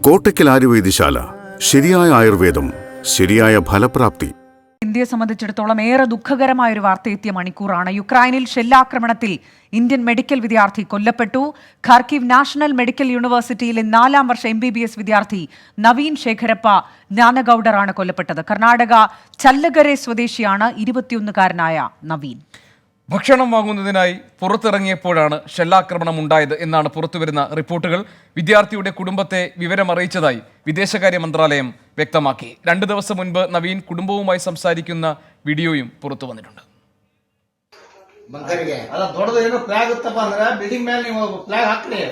കോട്ടയ്ക്കൽ ആയുർവേദശാല. ശരിയായ ആയുർവേദം, ശരിയായ ഫലപ്രാപ്തി. ഇന്ത്യയെ സംബന്ധിച്ചിടത്തോളം ഏറെ ദുഃഖകരമായ ഒരു വാർത്ത എത്തിയ മണിക്കൂറാണ്. യുക്രൈനിൽ ഷെല്ലാക്രമണത്തിൽ ഇന്ത്യൻ മെഡിക്കൽ വിദ്യാർത്ഥി കൊല്ലപ്പെട്ടു. ഖാർക്കിവ് നാഷണൽ മെഡിക്കൽ യൂണിവേഴ്സിറ്റിയിലെ 4ാം വർഷ MBBS വിദ്യാർത്ഥി നവീൻ ശേഖരപ്പ ജ്ഞാനഗൌഡറാണ് കൊല്ലപ്പെട്ടത്. കർണാടക ചല്ലഗരെ സ്വദേശിയാണ് 21-കാരനായ നവീൻ. ഭക്ഷണം വാങ്ങുന്നതിനായി പുറത്തിറങ്ങിയപ്പോഴാണ് ഷെല്ലാക്രമണം ഉണ്ടായത് എന്നാണ് പുറത്തുവരുന്ന റിപ്പോർട്ടുകൾ. വിദ്യാർത്ഥിയുടെ കുടുംബത്തെ വിവരമറിയിച്ചതായി വിദേശകാര്യ മന്ത്രാലയം വ്യക്തമാക്കി. 2 ദിവസം മുൻപ് നവീൻ കുടുംബവുമായി സംസാരിക്കുന്ന വീഡിയോയും പുറത്തു വന്നിട്ടുണ്ട്. ದೊಡ್ಡದೇನು ಫ್ಲಾಗ್ ಇತ್ತಪ್ಪ ಅಂದ್ರೆ ಬಿಲ್ಡಿಂಗ್ ಮೇಲೆ ನೀವು ಫ್ಲಾಗ್ ಹಾಕ್ರಿ.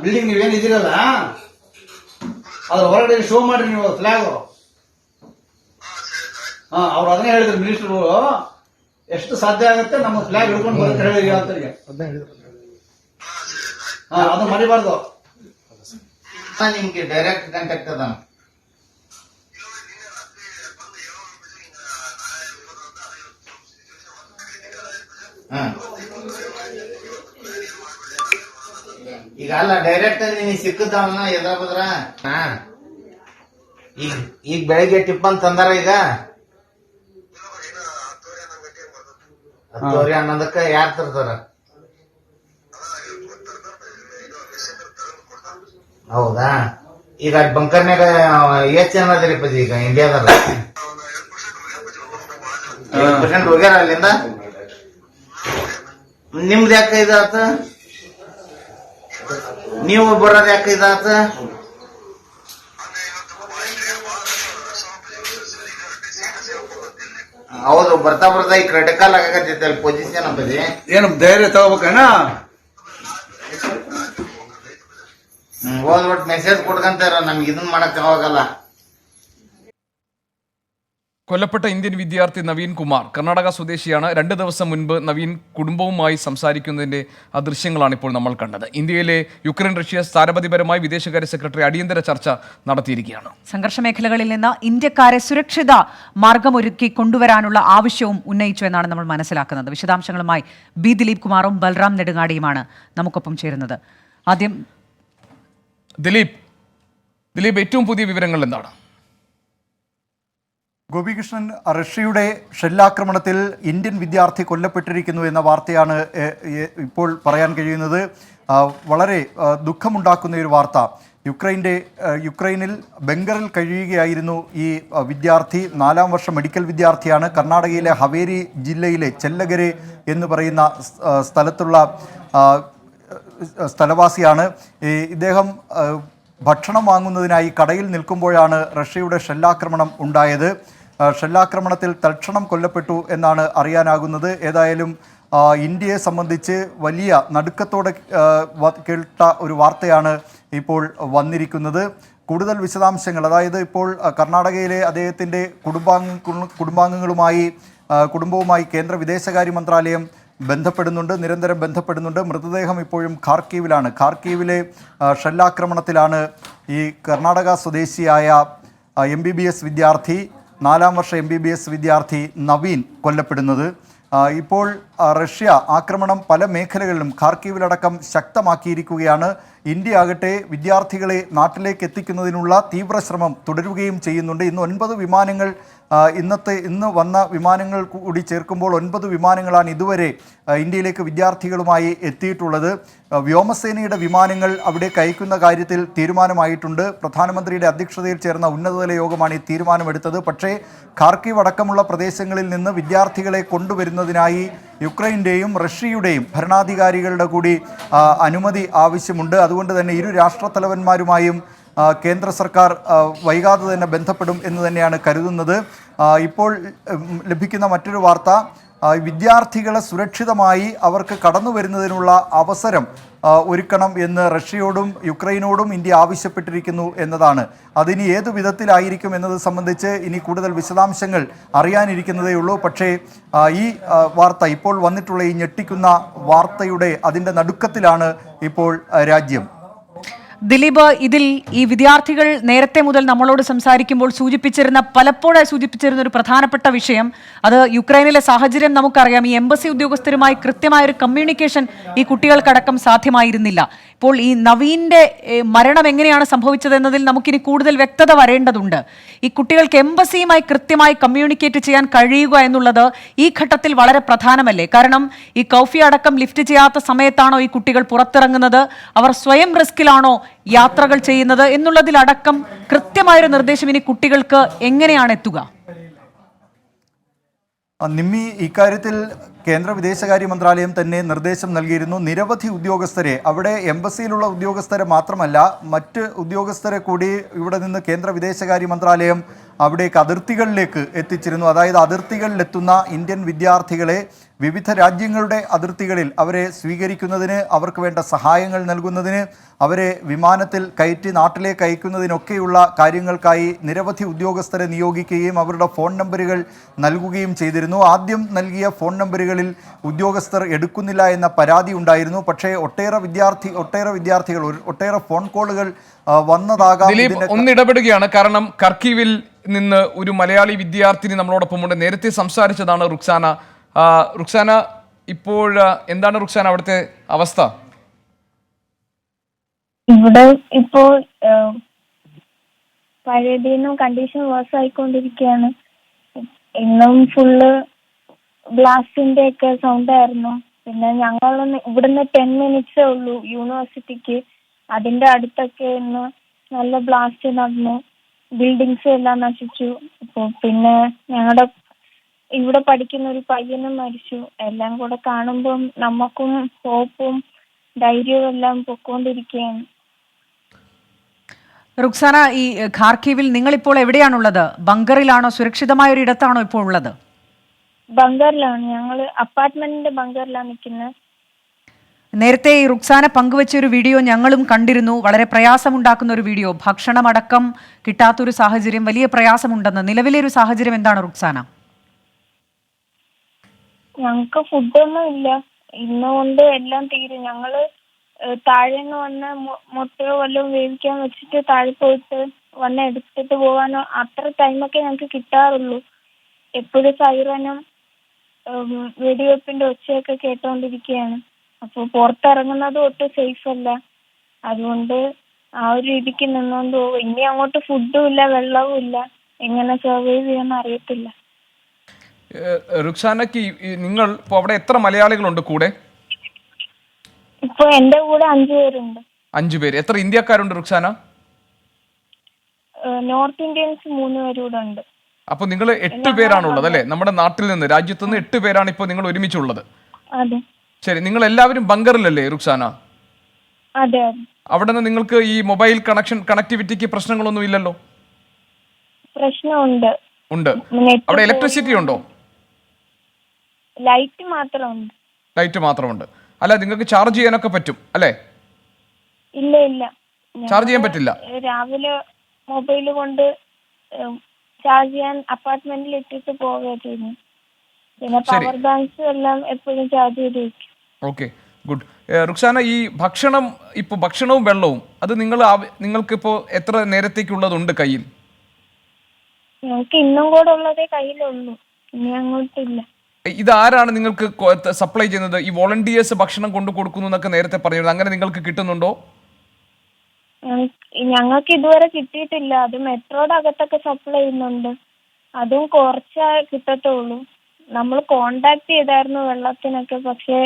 ಬಿಲ್ಡಿಂಗ್ ನೀವೇನ್ ಇದೀರಲ್ಲ ಅದ್ರ ಹೊರಗಡೆ ಶೋ ಮಾಡ್ರಿ ನೀವು ಫ್ಲಾಗ್. ಅವ್ರು ಅದನ್ನೇ ಹೇಳಿದ್ರು ಮಿನಿಸ್ಟರ್, ಎಷ್ಟು ಸಾಧ್ಯ ಆಗುತ್ತೆ ನಮ್ಮ ಫ್ಲಾಗ್ ಹಿಡ್ಕೊಂಡು ಬರುತ್ತೆ ಹೇಳಿ ಅಂತರಿಗೆ. ಅದು ಮರಿಬಾರ್ದು. ನಿಮ್ಗೆ ಡೈರೆಕ್ಟ್ ಕಾಂಟ್ಯಾಕ್ಟ್ ಅದ. ಈಗ ಅಲ್ಲ ಡೈರೆಕ್ಟ್ ನೀನ್ ಸಿಕ್ಕದವನ್ನ ಎದ್ರ ಬದ್ರ ಈಗ ಬೆಳಿಗ್ಗೆ ಟಿಪ್ಪನ್ ತಂದಾರ. ಈಗ ಹತ್ತುವರೆ ಅನ್ನೋದಕ್ಕ ಯಾರು ತರ್ತಾರ? ಹೌದಾ? ಈಗ ಬಂಕರ್ನಾಗ ಎಷ್ಟ್ ಜನ ಅದರಿಪ್ಪ ಈಗ ಇಂಡಿಯಾದಾಗ? 8% ಹೋಗ್ಯಾರ ಅಲ್ಲಿಂದ. ನಿಮ್ದು ಯಾಕೆ ಇದಾತ? ನೀವು ಬರೋದು ಯಾಕೆ ಇದಾತ? ಹೌದು, ಬರ್ತಾ ಬರ್ತಾ ಈ ಕ್ರಿಟಿಕಲ್ ಆಗಕತ್ತೈತೆ ಅಲ್ಲಿ ಪೊಸಿಷನ್ ಅಂಬದಿ. ಏನು ಧೈರ್ಯ ತಗೋಬೇಕಣ್ಣ? ಹೋದ್ಬಿಟ್ಟು ಮೆಸೇಜ್ ಕೊಡ್ಕಂತಾರ, ನಮ್ಗೆ ಇದನ್ ಮಾಡಕ್ ಹೋಗಲ್ಲ. കൊല്ലപ്പെട്ട ഇന്ത്യൻ വിദ്യാർത്ഥി നവീൻ കുമാർ കർണാടക സ്വദേശിയാണ്. 2 ദിവസം മുൻപ് നവീൻ കുടുംബവുമായി സംസാരിക്കുന്നതിന്റെ ആ ദൃശ്യങ്ങളാണ് ഇപ്പോൾ നമ്മൾ കണ്ടത്. ഇന്ത്യയിലെ യുക്രൈൻ റഷ്യ സ്ഥാനപതിപരമായി വിദേശകാര്യ സെക്രട്ടറി അടിയന്തര ചർച്ച നടത്തിയിരിക്കുകയാണ്. സംഘർഷ മേഖലകളിൽ നിന്ന് ഇന്ത്യക്കാരെ സുരക്ഷിത മാർഗമൊരുക്കി കൊണ്ടുവരാനുള്ള ആവശ്യവും ഉന്നയിച്ചു എന്നാണ് നമ്മൾ മനസ്സിലാക്കുന്നത്. വിശദാംശങ്ങളുമായി ബി ദിലീപ് കുമാറും ബൽറാം നെടുങ്ങാടിയുമാണ് നമുക്കൊപ്പം ചേരുന്നത്. ആദ്യം ദിലീപ്, ഏറ്റവും പുതിയ വിവരങ്ങൾ എന്താണ്? ഗോപികൃഷ്ണൻ, റഷ്യയുടെ ഷെല്ലാക്രമണത്തിൽ ഇന്ത്യൻ വിദ്യാർത്ഥി കൊല്ലപ്പെട്ടിരിക്കുന്നു എന്ന വാർത്തയാണ് ഇപ്പോൾ പറയാൻ കഴിയുന്നത്. വളരെ ദുഃഖമുണ്ടാക്കുന്ന ഒരു വാർത്ത. യുക്രൈനിൽ ബംഗറിൽ കഴിയുകയായിരുന്നു ഈ വിദ്യാർത്ഥി. 4ാം വർഷ മെഡിക്കൽ വിദ്യാർത്ഥിയാണ്. കർണാടകയിലെ ഹവേരി ജില്ലയിലെ ചെല്ലഗരെ എന്ന് പറയുന്ന സ്ഥലത്തുള്ള സ്ഥലവാസിയാണ്. ഇദ്ദേഹം ഭക്ഷണം വാങ്ങുന്നതിനായി കടയിൽ നിൽക്കുമ്പോഴാണ് റഷ്യയുടെ ഷെല്ലാക്രമണം ഉണ്ടായത്. ഷെല്ലാക്രമണത്തിൽ തൽക്ഷണം കൊല്ലപ്പെട്ടു എന്നാണ് അറിയാനാകുന്നത്. ഏതായാലും ഇന്ത്യയെ സംബന്ധിച്ച് വലിയ നടുക്കത്തോടെ കേട്ട ഒരു വാർത്തയാണ് ഇപ്പോൾ വന്നിരിക്കുന്നത്. കൂടുതൽ വിശദാംശങ്ങൾ, അതായത് ഇപ്പോൾ കർണാടകയിലെ അദ്ദേഹത്തിൻ്റെ കുടുംബവുമായി കേന്ദ്ര വിദേശകാര്യ മന്ത്രാലയം നിരന്തരം ബന്ധപ്പെടുന്നുണ്ട്. മൃതദേഹം ഇപ്പോഴും ഖാർക്കീവിലാണ്. ഖാർക്കീവിലെ ഷെല്ലാക്രമണത്തിലാണ് ഈ കർണാടക സ്വദേശിയായ MBBS വിദ്യാർത്ഥി, 4ാം വർഷ MBBS വിദ്യാർത്ഥി നവീൻ കൊല്ലപ്പെടുന്നത്. ഇപ്പോൾ റഷ്യ ആക്രമണം പല മേഖലകളിലും ഖാർക്കീവിലടക്കം ശക്തമാക്കിയിരിക്കുകയാണ്. ഇന്ത്യ ആകട്ടെ വിദ്യാർത്ഥികളെ നാട്ടിലേക്ക് എത്തിക്കുന്നതിനുള്ള തീവ്ര ശ്രമം തുടരുകയും ചെയ്യുന്നുണ്ട്. ഇന്ന് 9 വിമാനങ്ങൾ ഇന്ന് വന്ന വിമാനങ്ങൾ കൂടി ചേർക്കുമ്പോൾ 9 വിമാനങ്ങളാണ് ഇതുവരെ ഇന്ത്യയിലേക്ക് വിദ്യാർത്ഥികളുമായി എത്തിയിട്ടുള്ളത്. വ്യോമസേനയുടെ വിമാനങ്ങൾ അവിടേക്ക് അയക്കുന്ന കാര്യത്തിൽ തീരുമാനമായിട്ടുണ്ട്. പ്രധാനമന്ത്രിയുടെ അധ്യക്ഷതയിൽ ചേർന്ന ഉന്നതതല യോഗമാണ് ഈ തീരുമാനമെടുത്തത്. പക്ഷേ ഖാർക്കീവ് അടക്കമുള്ള പ്രദേശങ്ങളിൽ നിന്ന് വിദ്യാർത്ഥികളെ കൊണ്ടുവരുന്നതിനായി യുക്രൈൻ്റെയും റഷ്യയുടെയും ഭരണാധികാരികളുടെ കൂടി അനുമതി ആവശ്യമുണ്ട്. അതുകൊണ്ട് തന്നെ ഇരു രാഷ്ട്രത്തലവന്മാരുമായും കേന്ദ്ര സർക്കാർ വൈകാതെ തന്നെ ബന്ധപ്പെടും എന്ന് തന്നെയാണ് കരുതുന്നത്. ഇപ്പോൾ ലഭിക്കുന്ന മറ്റൊരു വാർത്ത, വിദ്യാർത്ഥികളെ സുരക്ഷിതമായി അവർക്ക് കടന്നു വരുന്നതിനുള്ള അവസരം ഒരുക്കണം എന്ന് റഷ്യയോടും യുക്രൈനോടും ഇന്ത്യ ആവശ്യപ്പെട്ടിരിക്കുന്നു എന്നതാണ്. അതിനി ഏതു വിധത്തിലായിരിക്കും എന്നത് സംബന്ധിച്ച് ഇനി കൂടുതൽ വിശദാംശങ്ങൾ അറിയാനിരിക്കുന്നതേ ഉള്ളൂ. പക്ഷേ ഈ വാർത്ത, ഇപ്പോൾ വന്നിട്ടുള്ള ഈ ഞെട്ടിക്കുന്ന വാർത്തയുടെ അതിൻ്റെ നടുക്കത്തിലാണ് ഇപ്പോൾ രാജ്യം. ദിലീപ്, ഇതിൽ ഈ വിദ്യാർത്ഥികൾ നേരത്തെ മുതൽ നമ്മളോട് സംസാരിക്കുമ്പോൾ പലപ്പോഴായി സൂചിപ്പിച്ചിരുന്ന ഒരു പ്രധാനപ്പെട്ട വിഷയം, അത് യുക്രൈനിലെ സാഹചര്യം നമുക്കറിയാം. ഈ എംബസി ഉദ്യോഗസ്ഥരുമായി കൃത്യമായ ഒരു കമ്മ്യൂണിക്കേഷൻ ഈ കുട്ടികൾക്കടക്കം സാധ്യമായിരുന്നില്ല. ഇപ്പോൾ ഈ നവീന്റെ മരണം എങ്ങനെയാണ് സംഭവിച്ചതെന്നതിൽ നമുക്കിനി കൂടുതൽ വ്യക്തത വരേണ്ടതുണ്ട്. ഈ കുട്ടികൾക്ക് എംബസിയുമായി കൃത്യമായി കമ്മ്യൂണിക്കേറ്റ് ചെയ്യാൻ കഴിയുക എന്നുള്ളത് ഈ ഘട്ടത്തിൽ വളരെ പ്രധാനമല്ലേ? കാരണം ഈ കൗഫി അടക്കം ലിഫ്റ്റ് ചെയ്യാത്ത സമയത്താണോ ഈ കുട്ടികൾ പുറത്തിറങ്ങുന്നത്, അവർ സ്വയം റിസ്കിലാണോ യാത്രകൾ ചെയ്യുന്നത് എന്നുള്ളതിലടക്കം കൃത്യമായൊരു നിർദ്ദേശം ഇനി കുട്ടികൾക്ക് എങ്ങനെയാണ് എത്തുക? നിമ്മി, ഇക്കാര്യത്തിൽ കേന്ദ്ര വിദേശകാര്യ മന്ത്രാലയം തന്നെ നിർദ്ദേശം നൽകിയിരുന്നു. നിരവധി ഉദ്യോഗസ്ഥരെ, അവിടെ എംബസിയിലുള്ള ഉദ്യോഗസ്ഥരെ മാത്രമല്ല മറ്റ് ഉദ്യോഗസ്ഥരെ കൂടി ഇവിടെ നിന്ന് കേന്ദ്ര വിദേശകാര്യ മന്ത്രാലയം അവിടേക്ക് അതിർത്തികളിലേക്ക് എത്തിച്ചിരുന്നു. അതായത് അതിർത്തികളിലെത്തുന്ന ഇന്ത്യൻ വിദ്യാർത്ഥികളെ വിവിധ രാജ്യങ്ങളുടെ അതിർത്തികളിൽ അവരെ സ്വീകരിക്കുന്നതിന്, അവർക്ക് വേണ്ട സഹായങ്ങൾ നൽകുന്നതിന്, അവരെ വിമാനത്തിൽ കയറ്റി നാട്ടിലേക്ക് അയക്കുന്നതിനൊക്കെയുള്ള കാര്യങ്ങൾക്കായി നിരവധി ഉദ്യോഗസ്ഥരെ നിയോഗിക്കുകയും അവരുടെ ഫോൺ നമ്പറുകൾ നൽകുകയും ചെയ്തിരുന്നു. ആദ്യം നൽകിയ ഫോൺ നമ്പറുകളിൽ ഉദ്യോഗസ്ഥർ എടുക്കുന്നില്ല എന്ന പരാതി ഉണ്ടായിരുന്നു. പക്ഷേ ഒട്ടേറെ വിദ്യാർത്ഥികൾ ഒട്ടേറെ ഫോൺ കോളുകൾ വന്നതാകാം. ദിലീപ്, ഒന്നിടപെടുകയാണ്. കാരണം കർക്കീവിൽ നിന്ന് ഒരു മലയാളി വിദ്യാർത്ഥിനി നമ്മളോടൊപ്പമുണ്ട്. നേരത്തെ സംസാരിച്ചതാണ് റുക്സാന. റുക്സാന, ഇപ്പോൾ എന്താണ് റുക്സാന അവിടുത്തെ അവസ്ഥ? ഇവിടെ ഇപ്പോൾ പഴയതിനും കണ്ടീഷൻ വേഴ്സ് ആയിക്കൊണ്ടിരിക്കുകയാണ്. ഇന്നും ഫുള്ള് ബ്ലാസ്റ്റിന്റെ ഒക്കെ സൗണ്ട് ആയിരുന്നു. പിന്നെ ഞങ്ങളൊന്ന് ഇവിടുന്ന് 10 മിനിറ്റ്സേ ഉള്ളൂ യൂണിവേഴ്സിറ്റിക്ക്. അതിന്റെ അടുത്തൊക്കെ ഇന്ന് നല്ല ബ്ലാസ്റ്റ് നടന്നു, ബിൽഡിങ്സ് എല്ലാം നശിച്ചു. അപ്പോൾ പിന്നെ ഞങ്ങളുടെ ഇവിടെ പഠിക്കുന്ന ഒരു പയ്യനും മരിച്ചു. എല്ലാം കൂടെ കാണുമ്പം നമുക്കും ഹോപ്പും ധൈര്യവും എല്ലാം പൊക്കോണ്ടിരിക്കുകയാണ്. റുക്സാന, ഈ ഖാർക്കീവിൽ നിങ്ങളിപ്പോൾ എവിടെയാണുള്ളത്? ബങ്കറിലാണോ, സുരക്ഷിതമായ ഒരു ഇടത്താണോ ഇപ്പോൾ ഉള്ളത്? ബങ്കറിലാണ്. ഞങ്ങള് അപ്പാർട്ട്മെന്റിന്റെ ബങ്കറിലാണ് നിൽക്കുന്നത്. നേരത്തെ ഈ റുക്സാന പങ്കുവച്ച ഒരു വീഡിയോ ഞങ്ങളും കണ്ടിരുന്നു. വളരെ പ്രയാസമുണ്ടാക്കുന്ന ഒരു വീഡിയോ. ഭക്ഷണമടക്കം കിട്ടാത്തൊരു സാഹചര്യം, വലിയ പ്രയാസമുണ്ടെന്ന്. നിലവിലെ ഒരു സാഹചര്യം എന്താണ് റുക്സാന? ഞങ്ങക്ക് ഫുഡൊന്നും ഇല്ല. ഇന്നുകൊണ്ട് എല്ലാം തീരും. ഞങ്ങള് താഴേന്ന് വന്ന് മുട്ടയോ വല്ലതും വേവിക്കാൻ വെച്ചിട്ട് താഴെ പോയിട്ട് വന്ന് എടുത്തിട്ട് പോകാനോ അത്ര ടൈമൊക്കെ ഞങ്ങക്ക് കിട്ടാറുള്ളൂ. എപ്പോഴും സൈറനും വെടിവെപ്പിന്റെ ഒച്ചയൊക്കെ കേട്ടോണ്ടിരിക്കുകയാണ്. അപ്പോൾ പുറത്തിറങ്ങുന്നത് ഒട്ടും സേഫ് അല്ല. അതുകൊണ്ട് ആ ഒരു രീതിക്ക് നിന്നുകൊണ്ട് പോകും. ഇനി അങ്ങോട്ട് ഫുഡും ഇല്ല, വെള്ളവും ഇല്ല. എങ്ങനെ സർവൈവ് ചെയ്യാന്ന് അറിയത്തില്ല. റുക്സാനക്ക് നിങ്ങൾ ഇപ്പോൾ അവിടെ എത്ര മലയാളികളുണ്ട് കൂടെ? ഇപ്പൊ എന്റെ കൂടെ 5 പേരുണ്ട്. 5 പേര്. എത്ര ഇന്ത്യക്കാരുണ്ട് റുക്സാന? നോർത്ത് ഇന്ത്യൻസ് 3 പേരൂടെ ഉണ്ട്. അപ്പൊ നിങ്ങൾ 8 പേരാണുള്ളത് അല്ലേ? നമ്മുടെ നാട്ടിൽ നിന്ന്, രാജ്യത്ത് നിന്ന് 8 പേരാണ് ഇപ്പോൾ നിങ്ങൾ ഒരുമിച്ചുള്ളത്. അതെ. ശരി, നിങ്ങൾ എല്ലാവരും ബങ്കറിലല്ലേ റുക്സാന? അതെ. അവിടെ നിന്ന് നിങ്ങൾക്ക് ഈ മൊബൈൽ കണക്ടിവിറ്റിക്ക് പ്രശ്നങ്ങളൊന്നും ഇല്ലല്ലോ? പ്രശ്നമുണ്ട്. ഉണ്ട്. അവിടെ ഇലക്ട്രിസിറ്റി ഉണ്ടോ? ലൈറ്റ് മാത്രമുണ്ട്. ലൈറ്റ് മാത്രമുണ്ട്. അല്ല, നിങ്ങൾക്ക് ചാർജ് ചെയ്യാനൊക്കെ പറ്റും അല്ലേ? ഇല്ല. ചാർജ് ചെയ്യാൻ പറ്റില്ല. രാവിലെ മൊബൈൽ കൊണ്ട് ചാർജ് ചെയ്യാൻ അപ്പാർട്ട്മെന്റിൽ ഇട്ടിട്ട് പോവുക ചെയ്യുന്നു. പിന്നെ പവർ ബാങ്ക്സ് എല്ലാം എപ്പോഴും ചാർജ് ചെയ്ത് വെക്കും. Okay, good. റുക്സാന, ഈ ഭക്ഷണവും വെള്ളവും അത് നിങ്ങൾക്കിപ്പോൾ എത്ര നേരത്തേക്കുള്ളതുണ്ട് കയ്യിൽ? ഞങ്ങൾക്ക് ഇന്നും കൂടെ ഉള്ളതേ കയ്യിലുള്ളൂ. ഇനി അങ്ങോട്ടില്ല. ഇതാരാണ് നിങ്ങൾക്ക് സപ്ലൈ ചെയ്യുന്നത്? ഈ വോളണ്ടിയേഴ്സ് ഭക്ഷണം കൊണ്ടു കൊടുക്കുന്നു എന്നൊക്കെ നേരത്തെ പറഞ്ഞിരുന്നു. അങ്ങനെ നിങ്ങൾക്ക് കിട്ടുന്നുണ്ടോ? ഞങ്ങൾക്ക് ഇതുവരെ കിട്ടിയിട്ടില്ല. അത് മെട്രോയുടെ അകത്തൊക്കെ സപ്ലൈ ചെയ്യുന്നുണ്ട്. അതും കുറച്ചേ കിട്ടത്തുള്ളൂ. നമ്മൾ കോണ്ടാക്ട് ചെയ്തായിരുന്നു വെള്ളത്തിനൊക്കെ, പക്ഷെ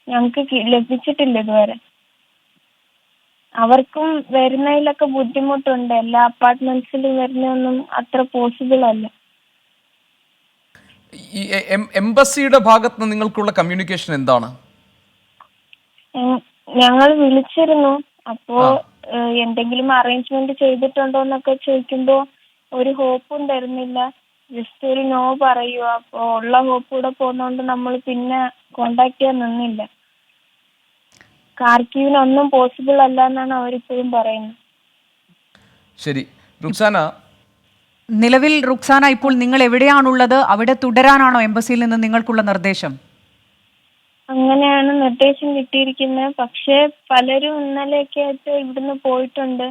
ഞങ്ങൾക്ക് ലഭിച്ചിട്ടില്ല ഇതുവരെ. അവർക്കും വരുന്നതിലൊക്കെ ബുദ്ധിമുട്ടുണ്ട്. എല്ലാ അപ്പാർട്ട്മെന്റ്സിലും വരുന്നതൊന്നും അത്ര പോസിബിൾ അല്ല. ഈ എംബസിയുടെ ഭാഗത്ത് നിന്ന് നിങ്ങൾക്കുള്ള കമ്മ്യൂണിക്കേഷൻ എന്താണ്? ഞങ്ങൾ വിളിച്ചിരുന്നു. അപ്പോ എന്തെങ്കിലും അറേഞ്ച്മെന്റ് ചെയ്തിട്ടുണ്ടോ എന്നൊക്കെ ചോദിക്കുമ്പോ ഒരു ഹോപ്പും തരുന്നില്ല. ജസ്റ്റ് ഒരു നോ പറയുക. അപ്പോ ഉള്ള ഹോപ്പ് കൂടെ പോകുന്നോണ്ട് നമ്മൾ പിന്നെ കോണ്ടാക്ട് ചെയ്യാൻ നിന്നില്ല. ഖാർക്കീവിനൊന്നും പോസിബിൾ അല്ല എന്നാണ് അവരിപ്പോഴും പറയുന്നത്. ശരി റുക്സാന, നിലവിൽ റുക്സാന ഇപ്പോൾ നിങ്ങൾ എവിടെയാണുള്ളത്? അവിടെ തുടരാനാണോ എംബസിയിൽ നിന്ന് നിങ്ങൾക്കുള്ള നിർദ്ദേശം? അങ്ങനെയാണ് നിർദ്ദേശം കിട്ടിയിരിക്കുന്നത്. പക്ഷെ പലരും ഇന്നലെയൊക്കെ ആയിട്ട് ഇവിടുന്ന് പോയിട്ടുണ്ട്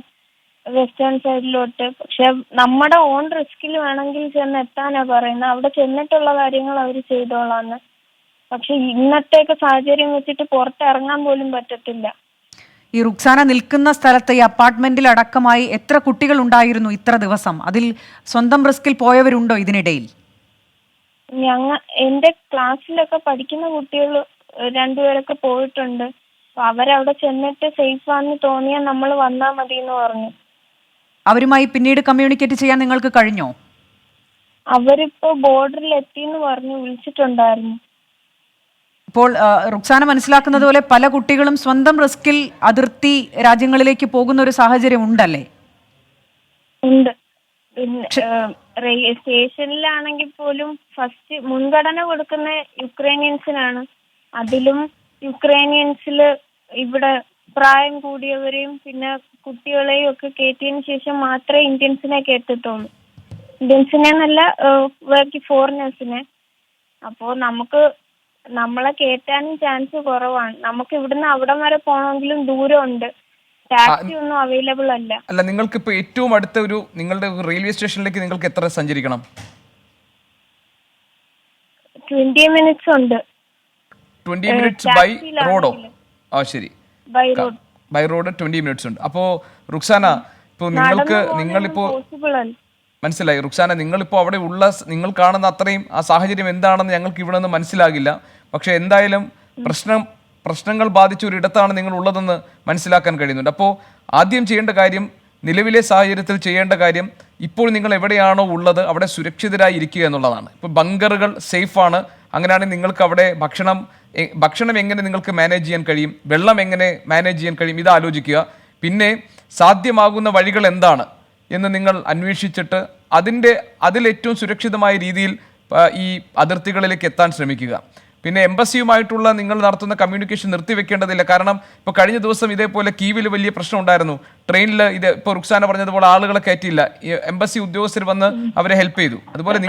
വെസ്റ്റേൺ സൈഡിലോട്ട്. പക്ഷെ നമ്മുടെ ഓൺ റിസ്കിൽ വേണമെങ്കിൽ ചെന്ന് എത്താനാ പറയുന്നത്. അവിടെ ചെന്നിട്ടുള്ള കാര്യങ്ങൾ അവർ ചെയ്തോളാന്ന്. പക്ഷെ ഇന്നത്തെയൊക്കെ സാഹചര്യം വെച്ചിട്ട് പുറത്തിറങ്ങാൻ പോലും പറ്റത്തില്ല. ഈ റുക്സാന നിൽക്കുന്ന സ്ഥലത്ത് ഈ അപ്പാർട്ട്മെന്റിൽ അടക്കമായി എത്ര കുട്ടികൾ ഉണ്ടായിരുന്നു ഇത്ര ദിവസം? അതിൽ സ്വന്തം റിസ്കിൽ പോയവരുണ്ടോ ഇതിനിടയിൽ? എന്റെ ക്ലാസ്സിലൊക്കെ പഠിക്കുന്ന കുട്ടികൾ രണ്ടുപേരൊക്കെ പോയിട്ടുണ്ട്. അപ്പൊ അവരവിടെ ചെന്നിട്ട് സേഫ് ആണെന്ന് തോന്നിയാൽ നമ്മൾ വന്നാൽ മതി എന്ന് പറഞ്ഞു. അവരുമായി പിന്നീട് കമ്മ്യൂണിക്കേറ്റ് ചെയ്യാൻ നിങ്ങൾക്ക് കഴിഞ്ഞോ? അവരിപ്പോ ബോർഡറിൽ എത്തിന്ന് പറഞ്ഞു വിളിച്ചിട്ടുണ്ടായിരുന്നു. ഇപ്പോൾ റുക്സാന മനസ്സിലാക്കുന്നത് പോലെ പല കുട്ടികളും സ്വന്തം റിസ്കിൽ അതിർത്തി രാജ്യങ്ങളിലേക്ക് പോകുന്ന ഒരു സാഹചര്യം ഉണ്ടല്ലേ? ഉണ്ട്. പിന്നെ സ്റ്റേഷനിലാണെങ്കിൽ പോലും ഫസ്റ്റ് മുൻഗണന കൊടുക്കുന്ന യുക്രൈനിയൻസിനാണ്. അതിലും യുക്രൈനിയൻസിൽ ഇവിടെ പ്രായം കൂടിയവരെയും പിന്നെ കുട്ടികളെയും ഒക്കെ കയറ്റിയതിനു ശേഷം മാത്രമേ ഇന്ത്യൻസിനെ കയറ്റത്തുള്ളൂ. ഇന്ത്യൻസിനെ എന്നല്ല ഫോറിനേഴ്സിനെ. അപ്പോൾ നമ്മളെ കയറ്റാനും ചാൻസ് കുറവാണ്. നമുക്ക് ഇവിടുന്ന് അവിടം വരെ പോകണമെങ്കിലും ദൂരമുണ്ട്. ടാക്സി ഒന്നും അവൈലബിൾ അല്ല. അല്ല, നിങ്ങൾക്ക് ഇപ്പോൾ ഏറ്റവും അടുത്ത നിങ്ങളുടെ റെയിൽവേ സ്റ്റേഷനിലേക്ക് നിങ്ങൾക്ക് എത്ര സഞ്ചരിക്കണം? 20 മിനിറ്റ്സ് ഉണ്ട്. 20 മിനിറ്റ്സ് ബൈ റോഡോ? ആ ശരി, ബൈ റോഡ് 20 മിനിറ്റ്സ് ഉണ്ട്. അപ്പോൾ റുക്സാന, ഇപ്പോൾ നിങ്ങളിപ്പോൾ മനസ്സിലായി റുക്സാന, നിങ്ങളിപ്പോൾ അവിടെ നിങ്ങൾ കാണുന്ന അത്രയും ആ സാഹചര്യം എന്താണെന്ന് ഞങ്ങൾക്ക് ഇവിടെ നിന്ന് മനസ്സിലാകില്ല. പക്ഷേ എന്തായാലും പ്രശ്നങ്ങൾ ബാധിച്ച ഒരിടത്താണ് നിങ്ങൾ ഉള്ളതെന്ന് മനസ്സിലാക്കാൻ കഴിയുന്നുണ്ട്. അപ്പോൾ ആദ്യം ചെയ്യേണ്ട കാര്യം, നിലവിലെ സാഹചര്യത്തിൽ ചെയ്യേണ്ട കാര്യം, ഇപ്പോൾ നിങ്ങൾ എവിടെയാണോ ഉള്ളത് അവിടെ സുരക്ഷിതരായി ഇരിക്കുക എന്നുള്ളതാണ്. ഇപ്പോൾ ബങ്കറുകൾ സേഫാണ്. അങ്ങനെയാണെങ്കിൽ നിങ്ങൾക്ക് അവിടെ ഭക്ഷണം എങ്ങനെ നിങ്ങൾക്ക് മാനേജ് ചെയ്യാൻ കഴിയും, വെള്ളം എങ്ങനെ മാനേജ് ചെയ്യാൻ കഴിയും, ഇത് ആലോചിക്കുക. പിന്നെ സാധ്യമാകുന്ന വഴികൾ എന്താണ് എന്ന് നിങ്ങൾ അന്വേഷിച്ചിട്ട് അതിലേറ്റവും സുരക്ഷിതമായ രീതിയിൽ ഈ അതിർത്തികളിലേക്ക് എത്താൻ ശ്രമിക്കുക. പിന്നെ എംബസിയുമായിട്ടുള്ള നിങ്ങൾ നടത്തുന്ന കമ്മ്യൂണിക്കേഷൻ നിർത്തിവെക്കേണ്ടതില്ല. കാരണം ഇപ്പോൾ കഴിഞ്ഞ ദിവസം ഇതേപോലെ കീവിൽ വലിയ പ്രശ്നം ഉണ്ടായിരുന്നു. ട്രെയിനിൽ ഇപ്പോൾ റുക്സാന പറഞ്ഞതുപോലെ ആളുകളെ കയറ്റിയില്ല. എംബസി ഉദ്യോഗസ്ഥർ വന്ന് അവരെ ഹെൽപ്പ് ചെയ്തു. അതുപോലെ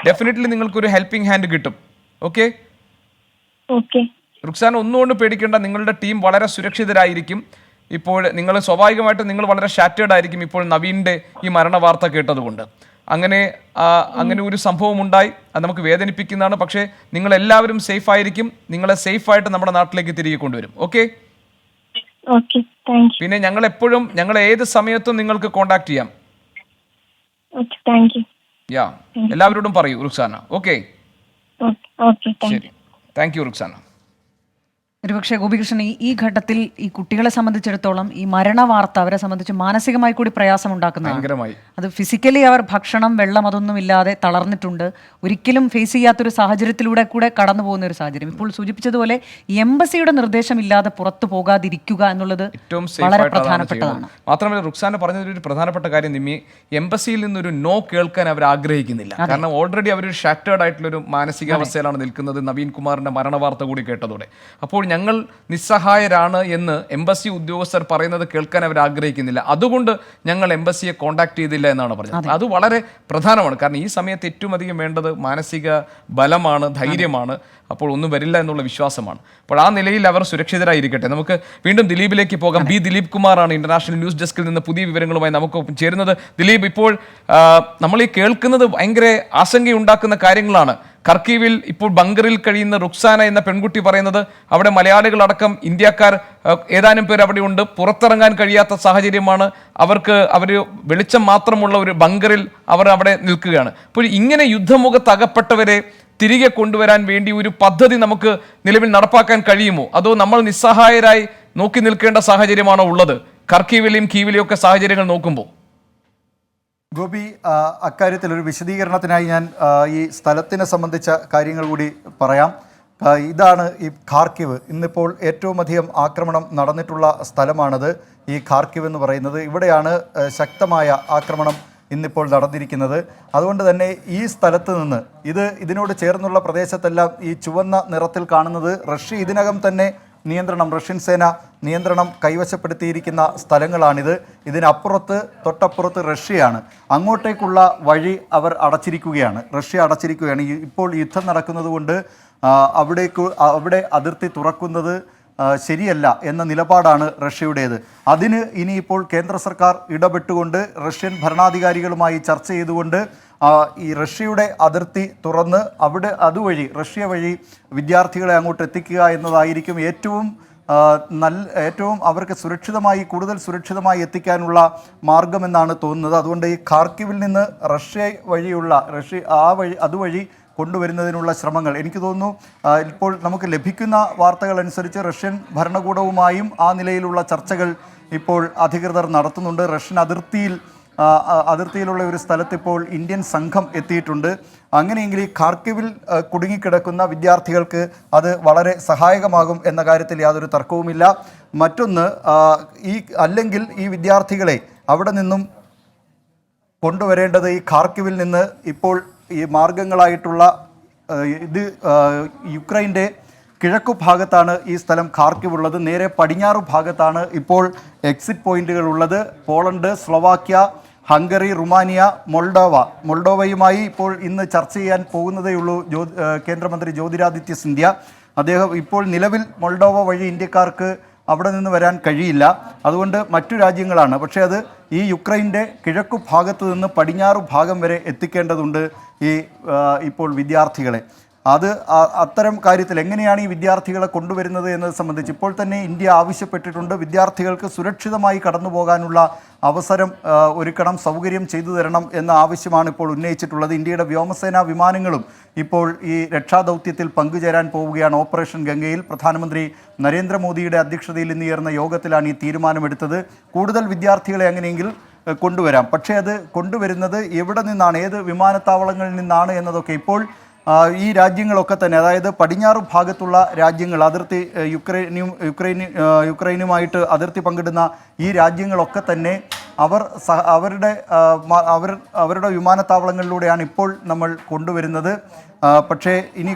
ഡെഫിനറ്റ്ലി നിങ്ങൾക്കൊരു ഹെൽപ്പിംഗ് ഹാൻഡ് കിട്ടും. ഓക്കെ റുക്സാന, ഒന്നുകൊണ്ട് പേടിക്കേണ്ട. നിങ്ങളുടെ ടീം വളരെ സുരക്ഷിതരായിരിക്കും. ഇപ്പോൾ സ്വാഭാവികമായിട്ടും നിങ്ങൾ വളരെ ഷാറ്റേഡ് ആയിരിക്കും ഇപ്പോൾ നവീൻ്റെ ഈ മരണ വാർത്ത കേട്ടതുകൊണ്ട്. അങ്ങനെ ഒരു സംഭവം ഉണ്ടായി, അത് നമുക്ക് വേദനിപ്പിക്കുന്നതാണ്. പക്ഷേ നിങ്ങളെല്ലാവരും സേഫ് ആയിരിക്കും. നിങ്ങളെ സേഫായിട്ട് നമ്മുടെ നാട്ടിലേക്ക് തിരികെ കൊണ്ടുവരും. ഓക്കെ, പിന്നെ ഞങ്ങൾ ഏത് സമയത്തും നിങ്ങൾക്ക് കോണ്ടാക്ട് ചെയ്യാം. എല്ലാവരോടും പറയൂ റുക്സാന. ഓക്കെ, ശരി, താങ്ക് യു റുക്സാന. ഒരുപക്ഷെ ഗോപികൃഷ്ണൻ, ഈ ഘട്ടത്തിൽ ഈ കുട്ടികളെ സംബന്ധിച്ചിടത്തോളം ഈ മരണ വാർത്ത അവരെ സംബന്ധിച്ച് മാനസികമായി കൂടി പ്രയാസമുണ്ടാക്കുന്നതാണ്. അത് ഫിസിക്കലി അവർ ഭക്ഷണം, വെള്ളം അതൊന്നും ഇല്ലാതെ തളർന്നിട്ടുണ്ട്. ഒരിക്കലും ഫേസ് ചെയ്യാത്തൊരു സാഹചര്യത്തിലൂടെ കൂടെ കടന്നു പോകുന്ന ഒരു സാഹചര്യം. ഇപ്പോൾ സൂചിപ്പിച്ചതുപോലെ എംബസിയുടെ നിർദ്ദേശമില്ലാതെ പുറത്തു പോകാതിരിക്കുക എന്നുള്ളത് ഏറ്റവും വളരെ പ്രധാനപ്പെട്ടതാണ്. മാത്രമല്ല റുക്സാന പറഞ്ഞതൊരു പ്രധാനപ്പെട്ട കാര്യം, നിമ്മി, എംബസിയിൽ നിന്നൊരു നോ കേൾക്കാൻ അവർ ആഗ്രഹിക്കുന്നില്ല. കാരണം ഓൾറെഡി അവരൊരു ഷാറ്റേർഡ് ആയിട്ടുള്ളൊരു മാനസികാവസ്ഥയിലാണ് നിൽക്കുന്നത് നവീൻ കുമാറിന്റെ മരണ വാർത്ത കൂടി കേട്ടതോടെ. അപ്പോൾ ഞങ്ങൾ നിസ്സഹായരാണ് എന്ന് എംബസി ഉദ്യോഗസ്ഥർ പറയുന്നത് കേൾക്കാൻ അവർ ആഗ്രഹിക്കുന്നില്ല. അതുകൊണ്ട് ഞങ്ങൾ എംബസിയെ കോൺടാക്ട് ചെയ്തില്ല എന്നാണ് പറഞ്ഞത്. അത് വളരെ പ്രധാനമാണ്. കാരണം ഈ സമയത്ത് ഏറ്റവും അധികം വേണ്ടത് മാനസിക ബലമാണ്, ധൈര്യമാണ്. അപ്പോൾ ഒന്നും വരില്ല എന്നുള്ള വിശ്വാസമാണ്. അപ്പോൾ ആ നിലയിൽ അവർ സുരക്ഷിതരായിരിക്കട്ടെ. നമുക്ക് വീണ്ടും ദിലീപിലേക്ക് പോകാം. ദിലീപ് കുമാറാണ് ഇന്റർനാഷണൽ ന്യൂസ് ഡെസ്കിൽ നിന്ന് പുതിയ വിവരങ്ങളുമായി നമുക്ക് ചേരുന്നത്. ദിലീപ്, ഇപ്പോൾ നമ്മൾ ഈ കേൾക്കുന്നത് ഭയങ്കര ആശങ്കയുണ്ടാക്കുന്ന കാര്യങ്ങളാണ്. ഖർക്കീവിൽ ഇപ്പോൾ ബങ്കറിൽ കഴിയുന്ന റുക്സാന എന്ന പെൺകുട്ടി പറയുന്നത് അവിടെ മലയാളികളടക്കം ഇന്ത്യക്കാർ ഏതാനും പേർ അവിടെ ഉണ്ട്, പുറത്തിറങ്ങാൻ കഴിയാത്ത സാഹചര്യമാണ്. അവർ വെളിച്ചം മാത്രമുള്ള ഒരു ബങ്കറിൽ അവർ അവിടെ നിൽക്കുകയാണ്. അപ്പോൾ ഇങ്ങനെ യുദ്ധമുഖത്ത് അകപ്പെട്ടവരെ തിരികെ കൊണ്ടുവരാൻ വേണ്ടി ഒരു പദ്ധതി നമുക്ക് നിലവിൽ നടപ്പാക്കാൻ കഴിയുമോ? അതോ നമ്മൾ നിസ്സഹായരായി നോക്കി നിൽക്കേണ്ട സാഹചര്യമാണോ ഉള്ളത് ഖർക്കീവിലെയും കീവിലെയും ഒക്കെ സാഹചര്യങ്ങൾ നോക്കുമ്പോൾ? ഗോപി, അക്കാര്യത്തിൽ ഒരു വിശദീകരണത്തിനായി ഞാൻ ഈ സ്ഥലത്തിനെ സംബന്ധിച്ച കാര്യങ്ങൾ കൂടി പറയാം. ഇതാണ് ഈ ഖാർക്കിവ്. ഇന്നിപ്പോൾ ഏറ്റവും അധികം ആക്രമണം നടന്നിട്ടുള്ള സ്ഥലമാണത്, ഈ ഖാർക്കിവ് എന്ന് പറയുന്നത്. ഇവിടെയാണ് ശക്തമായ ആക്രമണം ഇന്നിപ്പോൾ നടന്നിരിക്കുന്നത്. അതുകൊണ്ട് തന്നെ ഈ സ്ഥലത്ത് നിന്ന് ഇതിനോട് ചേർന്നുള്ള പ്രദേശത്തെല്ലാം ഈ ചുവന്ന നിറത്തിൽ കാണുന്നത് റഷ്യ ഇതിനകം തന്നെ റഷ്യൻ സേന നിയന്ത്രണം കൈവശപ്പെടുത്തിയിരിക്കുന്ന സ്ഥലങ്ങളാണിത്. ഇതിനപ്പുറത്ത് തൊട്ടപ്പുറത്ത് റഷ്യയാണ്. അങ്ങോട്ടേക്കുള്ള വഴി അവർ അടച്ചിരിക്കുകയാണ്. റഷ്യ അടച്ചിരിക്കുകയാണ്. ഇപ്പോൾ യുദ്ധം നടക്കുന്നത് കൊണ്ട് അവിടെ അതിർത്തി തുറക്കുന്നത് ശരിയല്ല എന്ന നിലപാടാണ് റഷ്യയുടേത്. അതിന് ഇനിയിപ്പോൾ കേന്ദ്ര സർക്കാർ ഇടപെട്ടുകൊണ്ട് റഷ്യൻ ഭരണാധികാരികളുമായി ചർച്ച ചെയ്തുകൊണ്ട് ഈ റഷ്യയുടെ അതിർത്തി തുറന്ന് അതുവഴി റഷ്യ വഴി വിദ്യാർത്ഥികളെ അങ്ങോട്ട് എത്തിക്കുക എന്നതായിരിക്കും ഏറ്റവും അവർക്ക് കൂടുതൽ സുരക്ഷിതമായി എത്തിക്കാനുള്ള മാർഗമെന്നാണ് തോന്നുന്നത്. അതുകൊണ്ട് ഈ ഖാർക്കിവിൽ നിന്ന് അതുവഴി കൊണ്ടുവരുന്നതിനുള്ള ശ്രമങ്ങൾ എനിക്ക് തോന്നുന്നു ഇപ്പോൾ നമുക്ക് ലഭിക്കുന്ന വാർത്തകൾ അനുസരിച്ച് റഷ്യൻ ഭരണകൂടവുമായും ആ നിലയിലുള്ള ചർച്ചകൾ ഇപ്പോൾ അധികൃതർ നടത്തുന്നുണ്ട്. റഷ്യൻ അതിർത്തിയിലുള്ള ഒരു സ്ഥലത്ത് ഇപ്പോൾ ഇന്ത്യൻ സംഘം എത്തിയിട്ടുണ്ട്. അങ്ങനെയെങ്കിൽ ഈ ഖാർക്കിവിൽ കുടുങ്ങിക്കിടക്കുന്ന വിദ്യാർത്ഥികൾക്ക് അത് വളരെ സഹായകമാകും എന്ന കാര്യത്തിൽ യാതൊരു തർക്കവുമില്ല. മറ്റൊന്ന്, അല്ലെങ്കിൽ ഈ വിദ്യാർത്ഥികളെ അവിടെ നിന്നും കൊണ്ടുവരേണ്ടത് ഈ ഖാർക്കിവിൽ നിന്ന് ഇപ്പോൾ ഈ മാർഗങ്ങളായിട്ടുള്ള യുക്രൈൻ്റെ കിഴക്കു ഭാഗത്താണ് ഈ സ്ഥലം ഖാർക്കിവ് ഉള്ളത്. നേരെ പടിഞ്ഞാറു ഭാഗത്താണ് ഇപ്പോൾ എക്സിറ്റ് പോയിന്റുകൾ ഉള്ളത്. പോളണ്ട്, സ്ലോവാക്യ, ഹംഗറി, റുമാനിയ, മൊൾഡോവയുമായി ഇപ്പോൾ ഇന്ന് ചർച്ച ചെയ്യാൻ പോകുന്നതേയുള്ളൂ കേന്ദ്രമന്ത്രി ജ്യോതിരാദിത്യ സിന്ധ്യ. അദ്ദേഹം ഇപ്പോൾ നിലവിൽ മൊൾഡോവ വഴി ഇന്ത്യക്കാർക്ക് അവിടെ നിന്ന് വരാൻ കഴിയില്ല. അതുകൊണ്ട് മറ്റു രാജ്യങ്ങളാണ്. പക്ഷേ അത് ഈ യുക്രൈൻ്റെ കിഴക്കു ഭാഗത്ത് നിന്ന് പടിഞ്ഞാറു ഭാഗം വരെ എത്തിക്കേണ്ടതുണ്ട് ഇപ്പോൾ വിദ്യാർത്ഥികളെ. അത്തരം കാര്യത്തിൽ എങ്ങനെയാണ് ഈ വിദ്യാർത്ഥികളെ കൊണ്ടുവരുന്നത് എന്നത് സംബന്ധിച്ച് ഇപ്പോൾ തന്നെ ഇന്ത്യ ആവശ്യപ്പെട്ടിട്ടുണ്ട്. വിദ്യാർത്ഥികൾക്ക് സുരക്ഷിതമായി കടന്നു പോകാനുള്ള അവസരം ഒരുക്കണം, സൗകര്യം ചെയ്തു തരണം എന്ന ആവശ്യമാണ് ഇപ്പോൾ ഉന്നയിച്ചിട്ടുള്ളത്. ഇന്ത്യയുടെ വ്യോമസേനാ വിമാനങ്ങളും ഇപ്പോൾ ഈ രക്ഷാദൗത്യത്തിൽ പങ്കുചേരാൻ പോവുകയാണ്. ഓപ്പറേഷൻ ഗംഗയിൽ പ്രധാനമന്ത്രി നരേന്ദ്രമോദിയുടെ അധ്യക്ഷതയിൽ ഇന്ന് ചേർന്ന യോഗത്തിലാണ് ഈ തീരുമാനമെടുത്തത്. കൂടുതൽ വിദ്യാർത്ഥികളെ അങ്ങനെയെങ്കിൽ കൊണ്ടുവരാം. പക്ഷേ അത് കൊണ്ടുവരുന്നത് എവിടെ നിന്നാണ്, ഏത് വിമാനത്താവളങ്ങളിൽ നിന്നാണ് എന്നതൊക്കെ ഇപ്പോൾ ഈ രാജ്യങ്ങളൊക്കെ തന്നെ, അതായത് പടിഞ്ഞാറ് ഭാഗത്തുള്ള രാജ്യങ്ങൾ, അതിർത്തി യുക്രൈനുമായിട്ട് അതിർത്തി പങ്കിടുന്ന ഈ രാജ്യങ്ങളൊക്കെ തന്നെ അവരുടെ വിമാനത്താവളങ്ങളിലൂടെയാണ് ഇപ്പോൾ നമ്മൾ കൊണ്ടുവരുന്നത്. പക്ഷേ ഇനി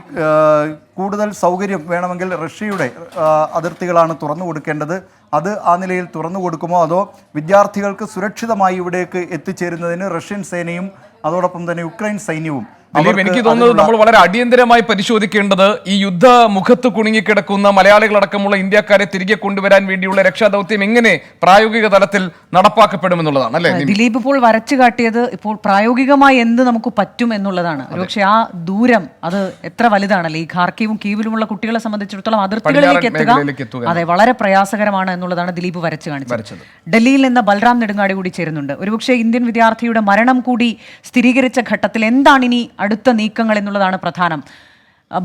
കൂടുതൽ സൗകര്യം വേണമെങ്കിൽ റഷ്യയുടെ അതിർത്തികളാണ് തുറന്നു കൊടുക്കേണ്ടത്. അത് ആ നിലയിൽ തുറന്നു കൊടുക്കുമോ, അതോ വിദ്യാർത്ഥികൾക്ക് സുരക്ഷിതമായി ഇവിടേക്ക് എത്തിച്ചേരുന്നതിന് റഷ്യൻ സേനയും അതോടൊപ്പം തന്നെ യുക്രൈൻ സൈന്യവും എനിക്ക് തോന്നുന്നത് നമ്മൾ വളരെ അടിയന്തരമായി പരിശോധിക്കേണ്ടത് ഈ യുദ്ധമുഖത്ത് കുടുങ്ങിക്കിടക്കുന്ന മലയാളികളടക്കമുള്ള ഇന്ത്യക്കാരെ തിരികെ കൊണ്ടുവരാൻ വേണ്ടിയുള്ള രക്ഷാദൗത്യം എങ്ങനെ പ്രായോഗിക തലത്തിൽ നടപ്പാക്കപ്പെടുമെന്നുള്ളതാണ് അല്ലേ? ദിലീപ് ഇപ്പോൾ വരച്ചു കാട്ടിയത് ഇപ്പോൾ പ്രായോഗികമായി എന്ത് നമുക്ക് പറ്റും എന്നുള്ളതാണ്. പക്ഷെ ആ ദൂരം അത് എത്ര വലുതാണല്ലേ. ഈ ഖാർക്കിവും കീവിലുമുള്ള കുട്ടികളെ സംബന്ധിച്ചിടത്തോളം അതിർത്തികളിലേക്ക് എത്തുക അതെ വളരെ പ്രയാസകരമാണ് എന്നുള്ളതാണ് ദിലീപ് വരച്ചു കാണിച്ചത്. ഡൽഹിയിൽ നിന്ന് ബൽറാം നെടുങ്ങാടി കൂടി ചേരുന്നുണ്ട്. ഒരുപക്ഷെ ഇന്ത്യൻ വിദ്യാർത്ഥിയുടെ മരണം കൂടി സ്ഥിരീകരിച്ച ഘട്ടത്തിൽ എന്താണ് ഇനി അടുത്ത നീക്കങ്ങൾ എന്നുള്ളതാണ് പ്രധാനം.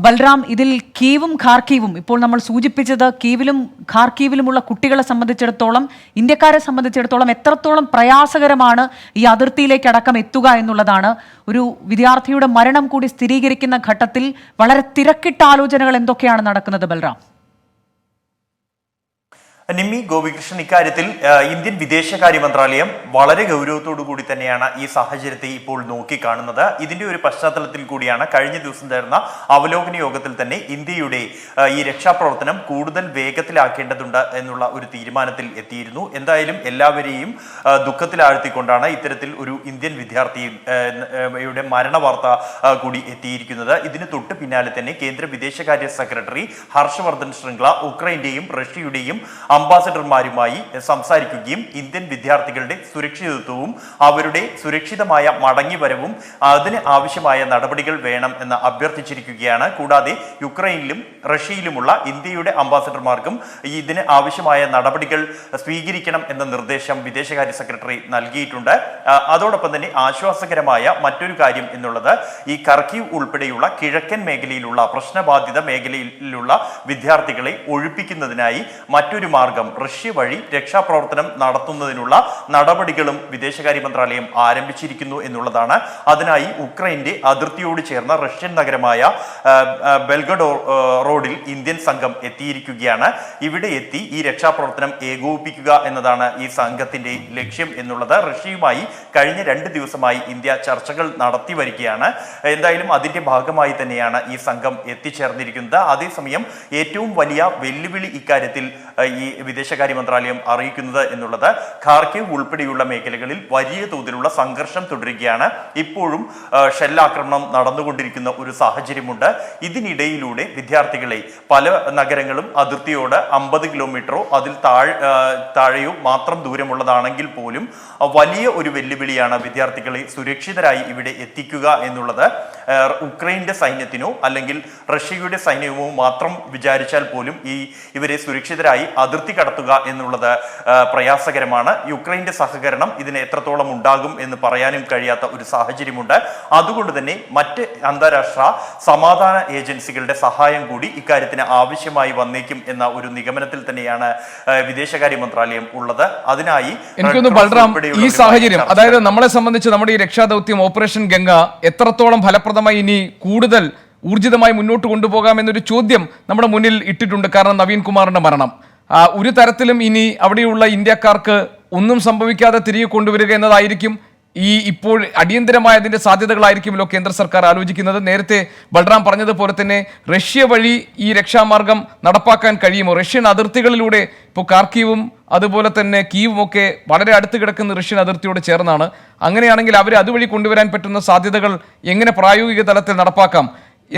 ബൽറാം, ഇതിൽ കീവും ഖാർക്കീവും ഇപ്പോൾ നമ്മൾ സൂചിപ്പിച്ചത് കീവിലും ഖാർക്കീവിലുമുള്ള കുട്ടികളെ സംബന്ധിച്ചിടത്തോളം, ഇന്ത്യക്കാരെ സംബന്ധിച്ചിടത്തോളം എത്രത്തോളം പ്രയാസകരമാണ് ഈ അതിർത്തിയിലേക്ക് അടക്കം എത്തുക എന്നുള്ളതാണ്. ഒരു വിദ്യാർത്ഥിയുടെ മരണം കൂടി സ്ഥിരീകരിക്കുന്ന ഘട്ടത്തിൽ വളരെ തിരക്കിട്ട ആലോചനകൾ എന്തൊക്കെയാണ് നടക്കുന്നത് ബൽറാം? നിമ്മി, ഗോപികൃഷ്ണൻ, ഇക്കാര്യത്തിൽ ഇന്ത്യൻ വിദേശകാര്യ മന്ത്രാലയം വളരെ ഗൗരവത്തോടു കൂടി തന്നെയാണ് ഈ സാഹചര്യത്തെ ഇപ്പോൾ നോക്കിക്കാണുന്നത്. ഇതിന്റെ ഒരു പശ്ചാത്തലത്തിൽ കൂടിയാണ് കഴിഞ്ഞ ദിവസം ചേർന്ന അവലോകന യോഗത്തിൽ തന്നെ ഇന്ത്യയുടെ ഈ രക്ഷാപ്രവർത്തനം കൂടുതൽ വേഗത്തിലാക്കേണ്ടതുണ്ട് എന്നുള്ള ഒരു തീരുമാനത്തിൽ എത്തിയിരുന്നു. എന്തായാലും എല്ലാവരെയും ദുഃഖത്തിലാഴ്ത്തിക്കൊണ്ടാണ് ഇത്തരത്തിൽ ഒരു ഇന്ത്യൻ വിദ്യാർത്ഥിയുടെ മരണവാർത്ത കൂടി എത്തിയിരിക്കുന്നത്. ഇതിന് തൊട്ട് പിന്നാലെ തന്നെ കേന്ദ്ര വിദേശകാര്യ സെക്രട്ടറി ഹർഷവർദ്ധൻ ശൃംഗ്ല ഉക്രൈന്റെയും റഷ്യയുടെയും അംബാസഡർമാരുമായി സംസാരിക്കുകയും ഇന്ത്യൻ വിദ്യാർത്ഥികളുടെ സുരക്ഷിതത്വവും അവരുടെ സുരക്ഷിതമായ മടങ്ങിവരവും അതിന് ആവശ്യമായ നടപടികൾ വേണം എന്ന് അഭ്യർത്ഥിച്ചിരിക്കുകയാണ്. കൂടാതെ യുക്രൈനിലും റഷ്യയിലുമുള്ള ഇന്ത്യയുടെ അംബാസഡർമാർക്കും ഇതിന് ആവശ്യമായ നടപടികൾ സ്വീകരിക്കണം എന്ന നിർദ്ദേശം വിദേശകാര്യ സെക്രട്ടറി നൽകിയിട്ടുണ്ട്. അതോടൊപ്പം തന്നെ ആശ്വാസകരമായ മറ്റൊരു കാര്യം എന്നുള്ളത് ഈ ഖാർക്കീവ് ഉൾപ്പെടെയുള്ള കിഴക്കൻ മേഖലയിലുള്ള പ്രശ്നബാധിത മേഖലയിലുള്ള വിദ്യാർത്ഥികളെ ഒഴിപ്പിക്കുന്നതിനായി മറ്റൊരു മാർഗം റഷ്യ വഴി രക്ഷാപ്രവർത്തനം നടത്തുന്നതിനുള്ള നടപടികളും വിദേശകാര്യ മന്ത്രാലയം ആരംഭിച്ചിരിക്കുന്നു എന്നുള്ളതാണ്. അതിനായി ഉക്രൈന്റെ അതിർത്തിയോട് ചേർന്ന റഷ്യൻ നഗരമായ ബെൽഗഡ് റോഡിൽ ഇന്ത്യൻ സംഘം എത്തിയിരിക്കുകയാണ്. ഇവിടെ എത്തി ഈ രക്ഷാപ്രവർത്തനം ഏകോപിപ്പിക്കുക എന്നതാണ് ഈ സംഘത്തിന്റെ ലക്ഷ്യം എന്നുള്ളത്. റഷ്യയുമായി കഴിഞ്ഞ 2 ദിവസമായി ഇന്ത്യ ചർച്ചകൾ നടത്തി വരികയാണ്. എന്തായാലും അതിന്റെ ഭാഗമായി തന്നെയാണ് ഈ സംഘം എത്തിച്ചേർന്നിരിക്കുന്നത്. അതേസമയം ഏറ്റവും വലിയ വെല്ലുവിളി ഇക്കാര്യത്തിൽ ഈ വിദേശകാര്യ മന്ത്രാലയം അറിയിക്കുന്നത് എന്നുള്ളത് ഖാർക്കിവ് ഉൾപ്പെടെയുള്ള മേഖലകളിൽ വലിയ തോതിലുള്ള സംഘർഷം തുടരുകയാണ്. ഇപ്പോഴും ഷെല്ലാക്രമണം നടന്നുകൊണ്ടിരിക്കുന്ന ഒരു സാഹചര്യമുണ്ട്. ഇതിനിടയിലൂടെ വിദ്യാർത്ഥികളെ പല നഗരങ്ങളും അതിർത്തിയോട് 50 കിലോമീറ്ററോ അതിൽ താഴെയോ മാത്രം ദൂരമുള്ളതാണെങ്കിൽ പോലും വലിയ ഒരു വെല്ലുവിളിയാണ് വിദ്യാർത്ഥികളെ സുരക്ഷിതരായി ഇവിടെ എത്തിക്കുക എന്നുള്ളത്. ഉക്രൈന്റെ സൈന്യത്തിനോ അല്ലെങ്കിൽ റഷ്യയുടെ സൈന്യമോ മാത്രം വിചാരിച്ചാൽ പോലും ഇവരെ സുരക്ഷിതരായി അതിർത്തി കടത്തുക എന്നുള്ളത് പ്രയാസകരമാണ്. യുക്രൈന്റെ സഹകരണം ഇതിന് എത്രത്തോളം ഉണ്ടാകും എന്ന് പറയാനും കഴിയാത്ത ഒരു സാഹചര്യമുണ്ട്. അതുകൊണ്ട് തന്നെ മറ്റ് അന്താരാഷ്ട്ര സമാധാന ഏജൻസികളുടെ സഹായം കൂടി ഇക്കാര്യത്തിന് ആവശ്യമായി വന്നേക്കും എന്ന ഒരു നിഗമനത്തിൽ തന്നെയാണ് വിദേശകാര്യ മന്ത്രാലയം ഉള്ളത്. അതിനായി എനിക്കൊന്ന് ബൽറാം, ഈ സാഹചര്യം, അതായത് നമ്മളെ സംബന്ധിച്ച് നമ്മുടെ ഈ രക്ഷാദൗത്യം ഓപ്പറേഷൻ ഗംഗ എത്രത്തോളം ഫലപ്രദമായി ഇനി കൂടുതൽ ഊർജിതമായി മുന്നോട്ട് കൊണ്ടുപോകാം എന്നൊരു ചോദ്യം നമ്മുടെ മുന്നിൽ ഇട്ടിട്ടുണ്ട്. കാരണം നവീൻ കുമാറിന്റെ മരണം ഒരു തരത്തിലും ഇനി അവിടെയുള്ള ഇന്ത്യക്കാർക്ക് ഒന്നും സംഭവിക്കാതെ തിരികെ കൊണ്ടുവരിക എന്നതായിരിക്കും ഇപ്പോൾ അടിയന്തരമായ അതിന്റെ സാധ്യതകളായിരിക്കുമല്ലോ കേന്ദ്ര സർക്കാർ ആലോചിക്കുന്നത്. നേരത്തെ ബൽറാം പറഞ്ഞതുപോലെ തന്നെ റഷ്യ വഴി ഈ രക്ഷാമാർഗം നടപ്പാക്കാൻ കഴിയുമോ? റഷ്യൻ അതിർത്തികളിലൂടെ ഇപ്പോൾ ഖാർക്കീവും അതുപോലെ തന്നെ കീവും ഒക്കെ വളരെ അടുത്ത് കിടക്കുന്ന റഷ്യൻ അതിർത്തിയോട് ചേർന്നാണ്. അങ്ങനെയാണെങ്കിൽ അവരെ അതുവഴി കൊണ്ടുവരാൻ പറ്റുന്ന സാധ്യതകൾ എങ്ങനെ പ്രായോഗിക തലത്തിൽ നടപ്പാക്കാം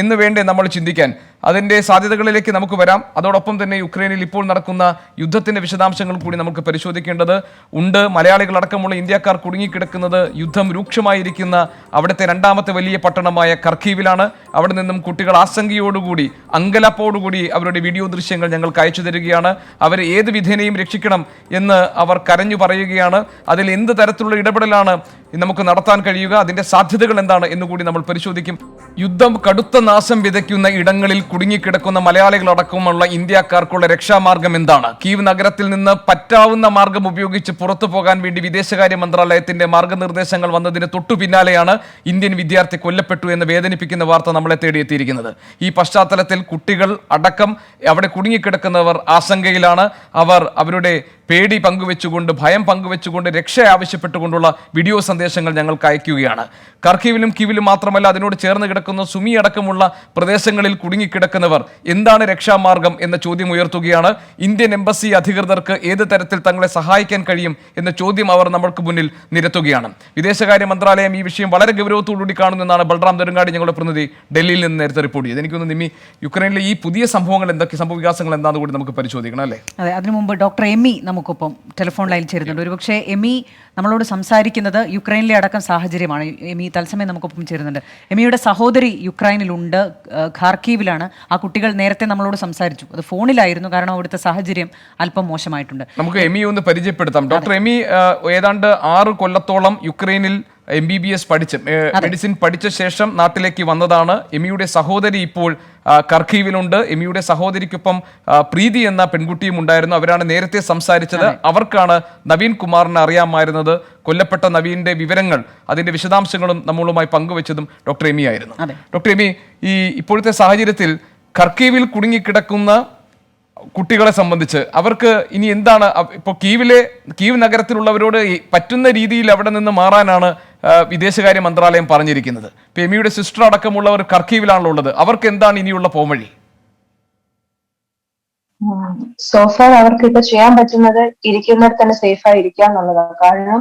എന്ന് വേണ്ടേ നമ്മൾ ചിന്തിക്കാൻ? അതിൻ്റെ സാധ്യതകളിലേക്ക് നമുക്ക് വരാം. അതോടൊപ്പം തന്നെ യുക്രൈനിൽ ഇപ്പോൾ നടക്കുന്ന യുദ്ധത്തിൻ്റെ വിശദാംശങ്ങൾ കൂടി നമുക്ക് പരിശോധിക്കേണ്ടത് ഉണ്ട്. മലയാളികളടക്കമുള്ള ഇന്ത്യക്കാർ കുടുങ്ങിക്കിടക്കുന്നത് യുദ്ധം രൂക്ഷമായിരിക്കുന്ന അവിടുത്തെ രണ്ടാമത്തെ വലിയ പട്ടണമായ ഖർക്കീവിലാണ്. അവിടെ നിന്നും കുട്ടികൾ ആശങ്കയോടുകൂടി അങ്കലാപ്പോടുകൂടി അവരുടെ വീഡിയോ ദൃശ്യങ്ങൾ ഞങ്ങൾക്ക് അയച്ചു തരികയാണ്. അവരെ ഏത് വിധേനയും രക്ഷിക്കണം എന്ന് അവർ കരഞ്ഞു പറയുകയാണ്. അതിൽ എന്ത് തരത്തിലുള്ള ഇടപെടലാണ് നമുക്ക് നടത്താൻ കഴിയുക, അതിൻ്റെ സാധ്യതകൾ എന്താണ് എന്നുകൂടി നമ്മൾ പരിശോധിക്കും. യുദ്ധം കടുത്ത നാശം വിതയ്ക്കുന്ന ഇടങ്ങളിൽ കുടുങ്ങിക്കിടക്കുന്ന മലയാളികളടക്കമുള്ള ഇന്ത്യക്കാർക്കുള്ള രക്ഷാമാർഗം എന്താണ്? കീവ് നഗരത്തിൽ നിന്ന് പറ്റാവുന്ന മാർഗം ഉപയോഗിച്ച് പുറത്തു പോകാൻ വേണ്ടി വിദേശകാര്യ മന്ത്രാലയത്തിന്റെ മാർഗനിർദ്ദേശങ്ങൾ വന്നതിന് തൊട്ടു പിന്നാലെയാണ് ഇന്ത്യൻ വിദ്യാർത്ഥി കൊല്ലപ്പെട്ടു എന്ന വേദനിപ്പിക്കുന്ന വാർത്ത നമ്മളെ തേടിയെത്തിയിരിക്കുന്നത്. ഈ പശ്ചാത്തലത്തിൽ കുട്ടികൾ അടക്കം അവിടെ കുടുങ്ങിക്കിടക്കുന്നവർ ആശങ്കയിലാണ്. അവർ അവരുടെ പേടി പങ്കുവെച്ചുകൊണ്ട്, ഭയം പങ്കുവെച്ചുകൊണ്ട്, രക്ഷ ആവശ്യപ്പെട്ടുകൊണ്ടുള്ള വീഡിയോ സന്ദേശങ്ങൾ ഞങ്ങൾക്ക് അയക്കുകയാണ്. ഖർക്കീവിലും കീവിലും മാത്രമല്ല, അതിനോട് ചേർന്ന് കിടക്കുന്ന സുമി അടക്കമുള്ള പ്രദേശങ്ങളിൽ കുടുങ്ങിക്കിടക്കുന്നവർ എന്താണ് രക്ഷാമാർഗം എന്ന ചോദ്യം ഉയർത്തുകയാണ്. ഇന്ത്യൻ എംബസി അധികൃതർക്ക് ഏത് തരത്തിൽ തങ്ങളെ സഹായിക്കാൻ കഴിയും എന്ന ചോദ്യം അവർ നമ്മൾക്ക് മുന്നിൽ നിരത്തുകയാണ്. വിദേശകാര്യ മന്ത്രാലയം ഈ വിഷയം വളരെ ഗൗരവത്തോടുകൂടി കാണുന്നതെന്നാണ് ബൽറാം നെടുങ്ങാടി, ഞങ്ങളുടെ പ്രതിനിധി, ഡൽഹിയിൽ നിന്ന് നേരത്തെ റിപ്പോർട്ട് ചെയ്തത്. എനിക്കൊന്ന് നിമി, യുക്രൈനിലെ ഈ പുതിയ സംഭവങ്ങൾ എന്തൊക്കെ, സംഭവവികാസങ്ങൾ എന്താണെന്ന് കൂടി നമുക്ക് പരിശോധിക്കണം അല്ലേ? അതെ, അതിനു മുമ്പ് ഡോക്ടർ എമി നമുക്കൊപ്പം ടെലിഫോൺ ലൈനിൽ ചേരുന്നുണ്ട്. ഒരുപക്ഷെ എമി നമ്മളോട് സംസാരിക്കുന്നത് യുക്രൈനിലെ അടക്കം സാഹചര്യമാണ്. എമി തത്സമയം നമുക്കൊപ്പം ചേരുന്നുണ്ട്. എമിയുടെ സഹോദരി യുക്രൈനിലുണ്ട്, ഖാർക്കീവിലാണ്. ആ കുട്ടികൾ നേരത്തെ നമ്മളോട് സംസാരിച്ചു, അത് ഫോണിലായിരുന്നു, കാരണം അവിടുത്തെ സാഹചര്യം അല്പം മോശമായിട്ടുണ്ട്. നമുക്ക് എമി ഒന്ന് പരിചയപ്പെടുത്താം. ഡോക്ടർ എമി ഏതാണ്ട് 6 കൊല്ലത്തോളം യുക്രൈനിൽ MBBS പഠിച്ച് മെഡിസിൻ പഠിച്ച ശേഷം നാട്ടിലേക്ക് വന്നതാണ്. എമിയുടെ സഹോദരി ഇപ്പോൾ ഖർക്കീവിലുണ്ട്. എമിയുടെ സഹോദരിക്കൊപ്പം പ്രീതി എന്ന പെൺകുട്ടിയും ഉണ്ടായിരുന്നു. അവരാണ് നേരത്തെ സംസാരിച്ചത്. അവർക്കാണ് നവീൻ കുമാറിനെ അറിയാമായിരുന്നത്. കൊല്ലപ്പെട്ട നവീന്റെ വിവരങ്ങൾ, അതിന്റെ വിശദാംശങ്ങളും നമ്മളുമായി പങ്കുവെച്ചതും ഡോക്ടർ എമി ആയിരുന്നു. ഡോക്ടർ എമി, ഈ ഇപ്പോഴത്തെ സാഹചര്യത്തിൽ ഖർക്കീവിൽ കുടുങ്ങിക്കിടക്കുന്ന കുട്ടികളെ സംബന്ധിച്ച് അവർക്ക് ഇനി എന്താണ്? ഇപ്പോൾ കീവ് നഗരത്തിലുള്ളവരോട് പറ്റുന്ന രീതിയിൽ അവിടെ നിന്ന് മാറാനാണ് വിദേശകാര്യ മന്ത്രാലയം പറഞ്ഞിരിക്കുന്നത്. ഇപ്പൊ എമിയുടെ സിസ്റ്റർ അടക്കമുള്ളവർ ഖർക്കീവിലാണല്ലോ ഉള്ളത്. അവർക്ക് എന്താണ് ഇനിയുള്ള പോംവഴി? സോഫാർ അവർക്ക് ഇപ്പൊ ചെയ്യാൻ പറ്റുന്നത് ഇരിക്കുന്നിടത്ത് തന്നെ സേഫ് ആയി ഇരിക്കുക എന്നുള്ളതാണ്. കാരണം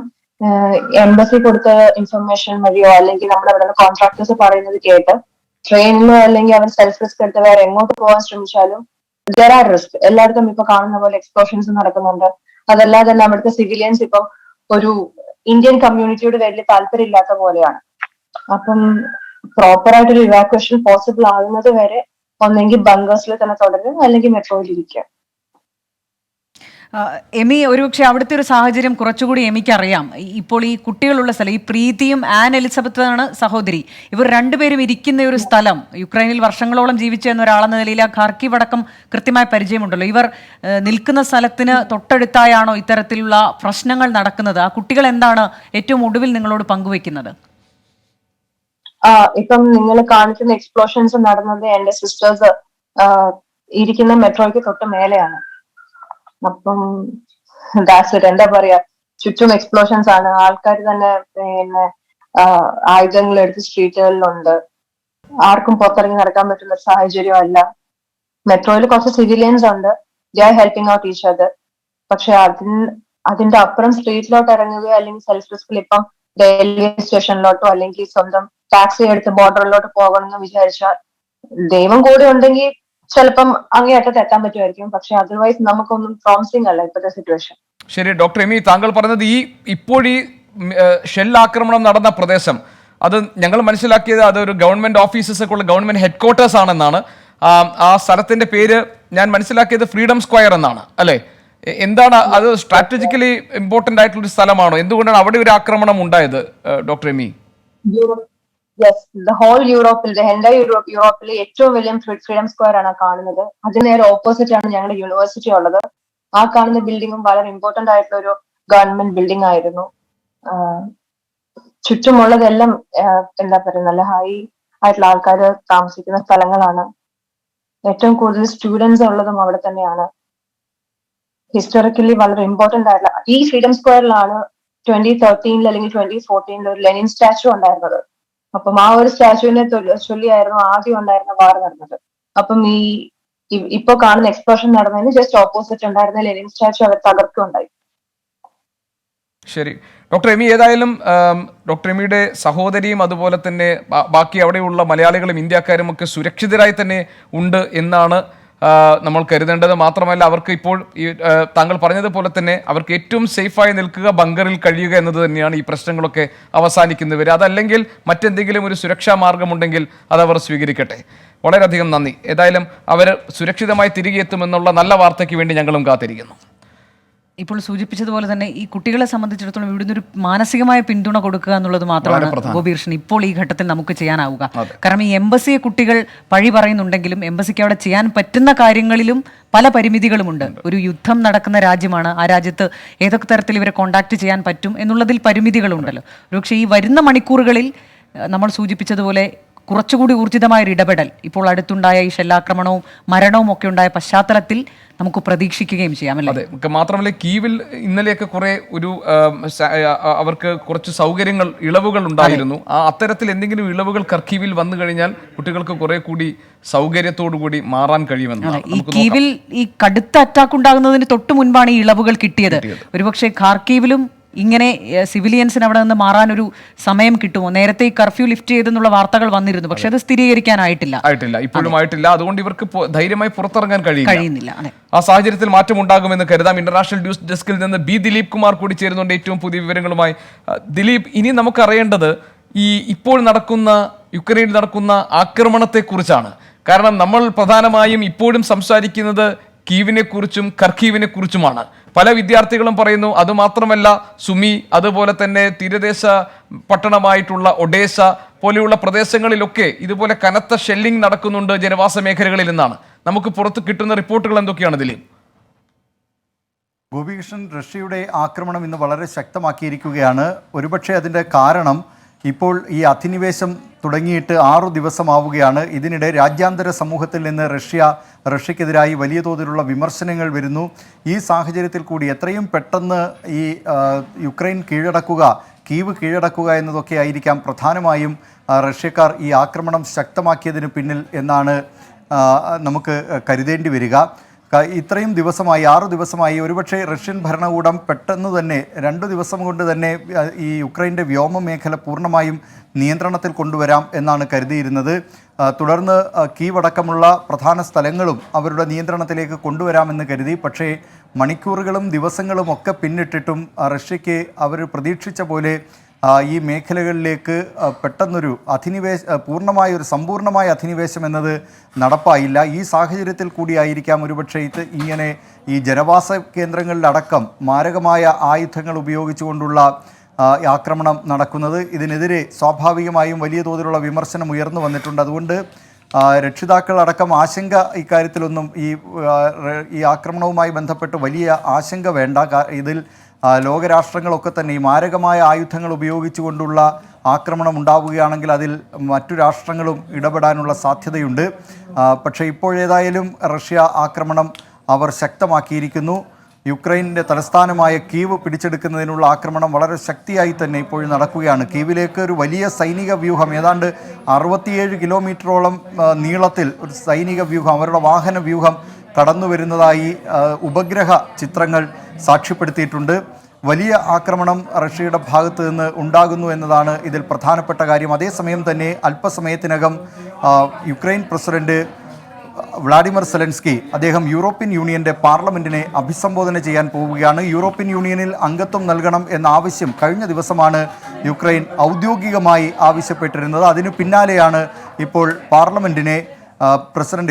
എംബസി കൊടുത്ത ഇൻഫർമേഷൻ വഴിയോ അല്ലെങ്കിൽ നമ്മുടെ അവിടെ കോൺട്രാക്ടേഴ്സ് പറയുന്നത് കേട്ട് ട്രെയിനിലോ അല്ലെങ്കിൽ അവർ സെൽഫ് റിസ്ക് എടുത്ത് വേറെ എങ്ങോട്ട് പോകാൻ ശ്രമിച്ചാലും ദർ ആർ റിസ്ക്. എല്ലായിടത്തും ഇപ്പൊ കാണുന്ന പോലെ എക്സ്പ്ലോഷൻസ് നടക്കുന്നുണ്ട്. അതല്ലാതെ തന്നെ അവിടുത്തെ സിവിലിയൻസ് ഇപ്പം ഒരു ഇന്ത്യൻ കമ്മ്യൂണിറ്റിയോട് വലിയ താല്പര്യം ഇല്ലാത്ത പോലെയാണ്. അപ്പം പ്രോപ്പർ ആയിട്ടൊരു ഇവാക്വേഷൻ പോസിബിൾ ആകുന്നത് വരെ ഒന്നെങ്കിൽ ബങ്കേഴ്സിൽ തന്നെ തുടരുക അല്ലെങ്കിൽ മെട്രോയിൽ ഇരിക്കുക. എമി, ഒരുപക്ഷെ അവിടുത്തെ ഒരു സാഹചര്യം കുറച്ചുകൂടി എമിക്ക് അറിയാം. ഇപ്പോൾ ഈ കുട്ടികളുള്ള സ്ഥലം, ഈ പ്രീതിയും ആൻ എലിസബത്താണ് സഹോദരി, ഇവർ രണ്ടുപേരും ഇരിക്കുന്ന ഒരു സ്ഥലം, യുക്രൈനിൽ വർഷങ്ങളോളം ജീവിച്ച എന്ന ഒരാളെന്ന നിലയിൽ ആ ഖാർക്കീവ് അടക്കം കൃത്യമായ പരിചയമുണ്ടല്ലോ. ഇവർ നിൽക്കുന്ന സ്ഥലത്തിന് തൊട്ടടുത്തായാണോ ഇത്തരത്തിലുള്ള പ്രശ്നങ്ങൾ നടക്കുന്നത്? ആ കുട്ടികൾ എന്താണ് ഏറ്റവും ഒടുവിൽ നിങ്ങളോട് പങ്കുവെക്കുന്നത്? ഇപ്പം നിങ്ങൾ കാണിക്കുന്ന എക്സ്പ്ലോഷൻസ് നടന്നത് എന്റെ സിസ്റ്റേഴ്സ് ഇരിക്കുന്ന മെട്രോയ്ക്ക് തൊട്ട് മേലെയാണ്. അപ്പം എന്താ പറയാ, ചുറ്റും എക്സ്പ്ലോഷൻസ് ആണ്. ആൾക്കാർ തന്നെ പിന്നെ ആയുധങ്ങൾ എടുത്ത് സ്ട്രീറ്റുകളിലുണ്ട്. ആർക്കും പുറത്തിറങ്ങി നടക്കാൻ പറ്റുന്ന ഒരു സാഹചര്യം അല്ല. മെട്രോയിൽ കുറച്ച് സിവിലിയൻസ് ഉണ്ട്, they are helping out each other. പക്ഷെ അതിന്റെ അപ്പുറം സ്ട്രീറ്റിലോട്ട് ഇറങ്ങുകയോ അല്ലെങ്കിൽ സെൽഫ് റിസ്കിൽ ഇപ്പം റെയിൽവേ സ്റ്റേഷനിലോട്ടോ അല്ലെങ്കിൽ സ്വന്തം ടാക്സി എടുത്ത് ബോർഡറിലോട്ട് പോകണമെന്ന് വിചാരിച്ചാൽ ദൈവം കൂടെ ഉണ്ടെങ്കിൽ ചിലപ്പം അങ്ങേയറ്റത്ത് എത്താൻ പറ്റുമായിരിക്കും. പക്ഷെ അതർവൈസ് നമുക്കൊന്നും പ്രോമിസിംഗ് അല്ല ഇപ്പോഴത്തെ സിറ്റുവേഷൻ. ശരി ഡോക്ടർ എമി, താങ്കൾ പറഞ്ഞത് ഇപ്പോഴീ ഷെൽ ആക്രമണം നടന്ന പ്രദേശം അത് ഞങ്ങൾ മനസ്സിലാക്കിയത് അതൊരു ഗവൺമെന്റ് ഓഫീസസ് ഒക്കെ ഉള്ള ഗവൺമെന്റ് ഹെഡ്ക്വാർട്ടേഴ്സ് ആണെന്നാണ്. ആ സ്ഥലത്തിന്റെ പേര് ഞാൻ മനസ്സിലാക്കിയത് ഫ്രീഡം സ്ക്വയർ എന്നാണ്, അല്ലെ? എന്താണ് അത്? സ്ട്രാറ്റജിക്കലി ഇമ്പോർട്ടന്റ് ആയിട്ടുള്ള ഒരു സ്ഥലമാണോ? എന്തുകൊണ്ടാണ് അവിടെ ഒരു ആക്രമണം ഉണ്ടായത് ഡോക്ടർ എമി? യൂറോപ്പിലെ ഏറ്റവും വലിയ ഫ്രീഡം സ്ക്വയർ ആണ് കാണുന്നത്. അതിന് നേരെ ഓപ്പോസിറ്റ് ആണ് ഞങ്ങളുടെ യൂണിവേഴ്സിറ്റി ഉള്ളത്. ആ കാണുന്ന ബിൽഡിംഗും വളരെ ഇമ്പോർട്ടന്റ് ആയിട്ടുള്ള ഒരു ഗവൺമെന്റ് ബിൽഡിംഗ് ആയിരുന്നു. ചുറ്റുമുള്ളതെല്ലാം എന്താ പറയുക, നല്ല ഹൈ ആയിട്ടുള്ള ആൾക്കാർ താമസിക്കുന്ന സ്ഥലങ്ങളാണ്. ഏറ്റവും കൂടുതൽ സ്റ്റുഡൻസ് ഉള്ളതും അവിടെ തന്നെയാണ്. ഹിസ്റ്റോറിക്കലി വളരെ ഇമ്പോർട്ടന്റ് ആയിട്ടുള്ള ഈ ഫ്രീഡം സ്ക്വയറിലാണ് 2013 അല്ലെങ്കിൽ 2014 ഒരു ലെനിൻ സ്റ്റാച്ചു ഉണ്ടായിരുന്നത്. അപ്പം ആ ഒരു സ്റ്റാച്ചുവിനെ ചൊല്ലിയായിരുന്നു ആദ്യം ഉണ്ടായിരുന്ന വാർ നടന്നത്. അപ്പം ഇപ്പൊ കാണുന്ന എക്സ്പ്ലോഷൻ നടന്നതിന് ജസ്റ്റ് ഓപ്പോസിറ്റ് ഉണ്ടായിരുന്ന ലെനിൻ സ്റ്റാച്ചു അവർ തകർക്കുകയുണ്ടായി. ശരി ഡോക്ടർ എമി, ഏതായാലും ഡോക്ടർ എമിയുടെ സഹോദരിയും അതുപോലെ തന്നെ ബാക്കി അവിടെയുള്ള മലയാളികളും ഇന്ത്യക്കാരും ഒക്കെ സുരക്ഷിതരായി തന്നെ ഉണ്ട് എന്നാണ് നമ്മൾ കരുതേണ്ടത്. മാത്രമല്ല അവർക്ക് ഇപ്പോൾ ഈ താങ്കൾ പറഞ്ഞതുപോലെ തന്നെ അവർക്ക് ഏറ്റവും സേഫായി നിൽക്കുക, ബങ്കറിൽ കഴിയുക എന്നത് തന്നെയാണ് ഈ പ്രശ്നങ്ങളൊക്കെ അവസാനിക്കുന്നവർ. അതല്ലെങ്കിൽ മറ്റെന്തെങ്കിലും ഒരു സുരക്ഷാ മാർഗമുണ്ടെങ്കിൽ അതവർ സ്വീകരിക്കട്ടെ. വളരെയധികം നന്ദി. ഏതായാലും അവർ സുരക്ഷിതമായി തിരികെ എത്തുമെന്നുള്ള നല്ല വാർത്തയ്ക്ക് വേണ്ടി ഞങ്ങളും കാത്തിരിക്കുന്നു. ഇപ്പോൾ സൂചിപ്പിച്ചതുപോലെ തന്നെ ഈ കുട്ടികളെ സംബന്ധിച്ചിടത്തോളം ഇവിടുന്ന് ഒരു മാനസികമായ പിന്തുണ കൊടുക്കുക എന്നുള്ളത് മാത്രമാണ് ഗോപികൃഷ്ണൻ ഇപ്പോൾ ഈ ഘട്ടത്തിൽ നമുക്ക് ചെയ്യാനാവുക. കാരണം ഈ എംബസിയെ കുട്ടികൾ പഴി പറയുന്നുണ്ടെങ്കിലും എംബസിക്ക് അവിടെ ചെയ്യാൻ പറ്റുന്ന കാര്യങ്ങളിലും പല പരിമിതികളുമുണ്ട്. ഒരു യുദ്ധം നടക്കുന്ന രാജ്യമാണ്. ആ രാജ്യത്ത് ഏതൊക്കെ തരത്തിൽ ഇവരെ കോണ്ടാക്ട് ചെയ്യാൻ പറ്റും എന്നുള്ളതിൽ പരിമിതികളുണ്ടല്ലോ. പക്ഷേ ഈ വരുന്ന മണിക്കൂറുകളിൽ നമ്മൾ സൂചിപ്പിച്ചതുപോലെ കുറച്ചുകൂടി ഊർജിതമായൊരു ഇടപെടൽ ഇപ്പോൾ അടുത്തുണ്ടായ ഈ ഷെല്ലാക്രമണവും മരണവും ഒക്കെ ഉണ്ടായ പശ്ചാത്തലത്തിൽ നമുക്ക് പ്രതീക്ഷിക്കുകയും ചെയ്യാം, അല്ലേ? അതെ, മാത്രമല്ല കീവിൽ ഇന്നലെയൊക്കെ കുറെ അവർക്ക് കുറച്ച് ഇളവുകൾ ഉണ്ടായിരുന്നു. അത്തരത്തിൽ എന്തെങ്കിലും ഇളവുകൾ കർക്കീവിൽ വന്നു കഴിഞ്ഞാൽ കുട്ടികൾക്ക് കുറെ കൂടി സൗകര്യത്തോടു കൂടി മാറാൻ കഴിയുമെന്നാണ്. ഈ കീവിൽ ഈ കടുത്ത അറ്റാക്ക് ഉണ്ടാകുന്നതിന് തൊട്ട് മുൻപാണ് ഈ ഇളവുകൾ കിട്ടിയത്. ഒരുപക്ഷെ ഖാർക്കീവിലും ഇങ്ങനെ സിവിലിയൻസിന് അവിടെ നിന്ന് മാറാനൊരു സമയം കിട്ടുമോ? നേരത്തെ ഈ കർഫ്യൂ ലിഫ്റ്റ് ചെയ്തെന്നുള്ള വാർത്തകൾ വന്നിരുന്നു, പക്ഷെ അത് സ്ഥിരീകരിക്കാനായിട്ടില്ല, ഇപ്പോഴും ആയിട്ടില്ല. അതുകൊണ്ട് ഇവർക്ക് ധൈര്യമായി പുറത്തിറങ്ങാൻ കഴിയുന്നില്ല. ആ സാഹചര്യത്തിൽ മാറ്റം ഉണ്ടാകുമെന്ന് കരുതാം. ഇന്റർനാഷണൽ ന്യൂസ് ഡെസ്കിൽ നിന്ന് ബി ദിലീപ് കുമാർ കൂടി ചേരുന്നുണ്ട് ഏറ്റവും പുതിയ വിവരങ്ങളുമായി. ദിലീപ്, ഇനി നമുക്കറിയേണ്ടത് ഇപ്പോൾ യുക്രൈനിൽ നടക്കുന്ന ആക്രമണത്തെക്കുറിച്ചാണ്. കാരണം നമ്മൾ പ്രധാനമായും ഇപ്പോഴും സംസാരിക്കുന്നത് കീവിനെ കുറിച്ചും ഖർക്കീവിനെ കുറിച്ചുമാണ്. പല വിദ്യാർത്ഥികളും പറയുന്നു. അതുമാത്രമല്ല സുമി, അതുപോലെ തന്നെ തീരദേശ പട്ടണമായിട്ടുള്ള ഒഡേസ പോലെയുള്ള പ്രദേശങ്ങളിലൊക്കെ ഇതുപോലെ കനത്ത ഷെല്ലിംഗ് നടക്കുന്നുണ്ട് ജനവാസ മേഖലകളിൽ നിന്നാണ്. നമുക്ക് പുറത്ത് കിട്ടുന്ന റിപ്പോർട്ടുകൾ എന്തൊക്കെയാണ് ദിലീപ്? ഗോപികൃഷ്ണൻ, റഷ്യയുടെ ആക്രമണം ഇന്ന് വളരെ ശക്തമാക്കിയിരിക്കുകയാണ്. ഒരുപക്ഷെ അതിൻ്റെ കാരണം ഇപ്പോൾ ഈ അധിനിവേശം തുടങ്ങിയിട്ട് 6 ദിവസമാവുകയാണ്. ഇതിനിടെ രാജ്യാന്തര സമൂഹത്തിൽ നിന്ന് റഷ്യക്കെതിരായി വലിയ തോതിലുള്ള വിമർശനങ്ങൾ വരുന്നു. ഈ സാഹചര്യത്തിൽ കൂടി എത്രയും പെട്ടെന്ന് ഈ യുക്രൈൻ കീവ് കീഴടക്കുക എന്നതൊക്കെ ആയിരിക്കാം പ്രധാനമായും റഷ്യക്കാർ ഈ ആക്രമണം ശക്തമാക്കിയതിന് പിന്നിൽ എന്നാണ് നമുക്ക് കരുതേണ്ടി വരിക. ഇത്രയും ദിവസമായി 6 ദിവസമായി ഒരുപക്ഷെ റഷ്യൻ ഭരണകൂടം പെട്ടെന്ന് തന്നെ 2 ദിവസം കൊണ്ട് തന്നെ ഈ യുക്രൈൻ്റെ വ്യോമ മേഖല പൂർണ്ണമായും നിയന്ത്രണത്തിൽ കൊണ്ടുവരാം എന്നാണ് കരുതിയിരുന്നത്. തുടർന്ന് കീവടക്കമുള്ള പ്രധാന സ്ഥലങ്ങളും അവരുടെ നിയന്ത്രണത്തിലേക്ക് കൊണ്ടുവരാമെന്ന് കരുതി. പക്ഷേ മണിക്കൂറുകളും ദിവസങ്ങളും ഒക്കെ പിന്നിട്ടിട്ടും റഷ്യയ്ക്ക് അവർ പ്രതീക്ഷിച്ച പോലെ ഈ മേഖലകളിലേക്ക് പെട്ടെന്നൊരു സമ്പൂർണ്ണമായ അധിനിവേശം എന്നത് നടപ്പായില്ല. ഈ സാഹചര്യത്തിൽ കൂടിയായിരിക്കാം ഒരുപക്ഷെ ഇങ്ങനെ ഈ ജനവാസ കേന്ദ്രങ്ങളിലടക്കം മാരകമായ ആയുധങ്ങൾ ഉപയോഗിച്ചുകൊണ്ടുള്ള ആക്രമണം നടക്കുന്നത്. ഇതിനെതിരെ സ്വാഭാവികമായും വലിയ തോതിലുള്ള വിമർശനം ഉയർന്നു വന്നിട്ടുണ്ട്. അതുകൊണ്ട് രക്ഷിതാക്കളടക്കം ആശങ്ക ഇക്കാര്യത്തിലൊന്നും ഈ ആക്രമണവുമായി ബന്ധപ്പെട്ട് വലിയ ആശങ്ക വേണ്ട. ഇതിൽ ലോകരാഷ്ട്രങ്ങളൊക്കെ തന്നെ ഈ മാരകമായ ആയുധങ്ങൾ ഉപയോഗിച്ചുകൊണ്ടുള്ള ആക്രമണം ഉണ്ടാവുകയാണെങ്കിൽ അതിൽ മറ്റു രാഷ്ട്രങ്ങളും ഇടപെടാനുള്ള സാധ്യതയുണ്ട്. പക്ഷേ ഇപ്പോഴേതായാലും റഷ്യ ആക്രമണം അവർ ശക്തമാക്കിയിരിക്കുന്നു. യുക്രൈനിൻ്റെ തലസ്ഥാനമായ കീവ് പിടിച്ചെടുക്കുന്നതിനുള്ള ആക്രമണം വളരെ ശക്തിയായി തന്നെ ഇപ്പോഴും നടക്കുകയാണ്. കീവിലേക്ക് ഒരു വലിയ സൈനിക വ്യൂഹം, ഏതാണ്ട് 67 കിലോമീറ്ററോളം നീളത്തിൽ ഒരു സൈനിക വ്യൂഹം, അവരുടെ വാഹന വ്യൂഹം കടന്നു വരുന്നതായി ഉപഗ്രഹ ചിത്രങ്ങൾ സാക്ഷ്യപ്പെടുത്തിയിട്ടുണ്ട്. വലിയ ആക്രമണം റഷ്യയുടെ ഭാഗത്ത് നിന്ന് ഉണ്ടാകുന്നു എന്നതാണ് ഇതിൽ പ്രധാനപ്പെട്ട കാര്യം. അതേസമയം തന്നെ അല്പസമയത്തിനകം യുക്രൈൻ പ്രസിഡന്റ് വ്ളാഡിമിർ സെലൻസ്കി അദ്ദേഹം യൂറോപ്യൻ യൂണിയന്റെ പാർലമെന്റിനെ അഭിസംബോധന ചെയ്യാൻ പോവുകയാണ്. യൂറോപ്യൻ യൂണിയനിൽ അംഗത്വം നൽകണം എന്ന ആവശ്യം കഴിഞ്ഞ ദിവസമാണ് യുക്രൈൻ ഔദ്യോഗികമായി ആവശ്യപ്പെട്ടിരുന്നത്. അതിനു പിന്നാലെയാണ് ഇപ്പോൾ പാർലമെന്റിനെ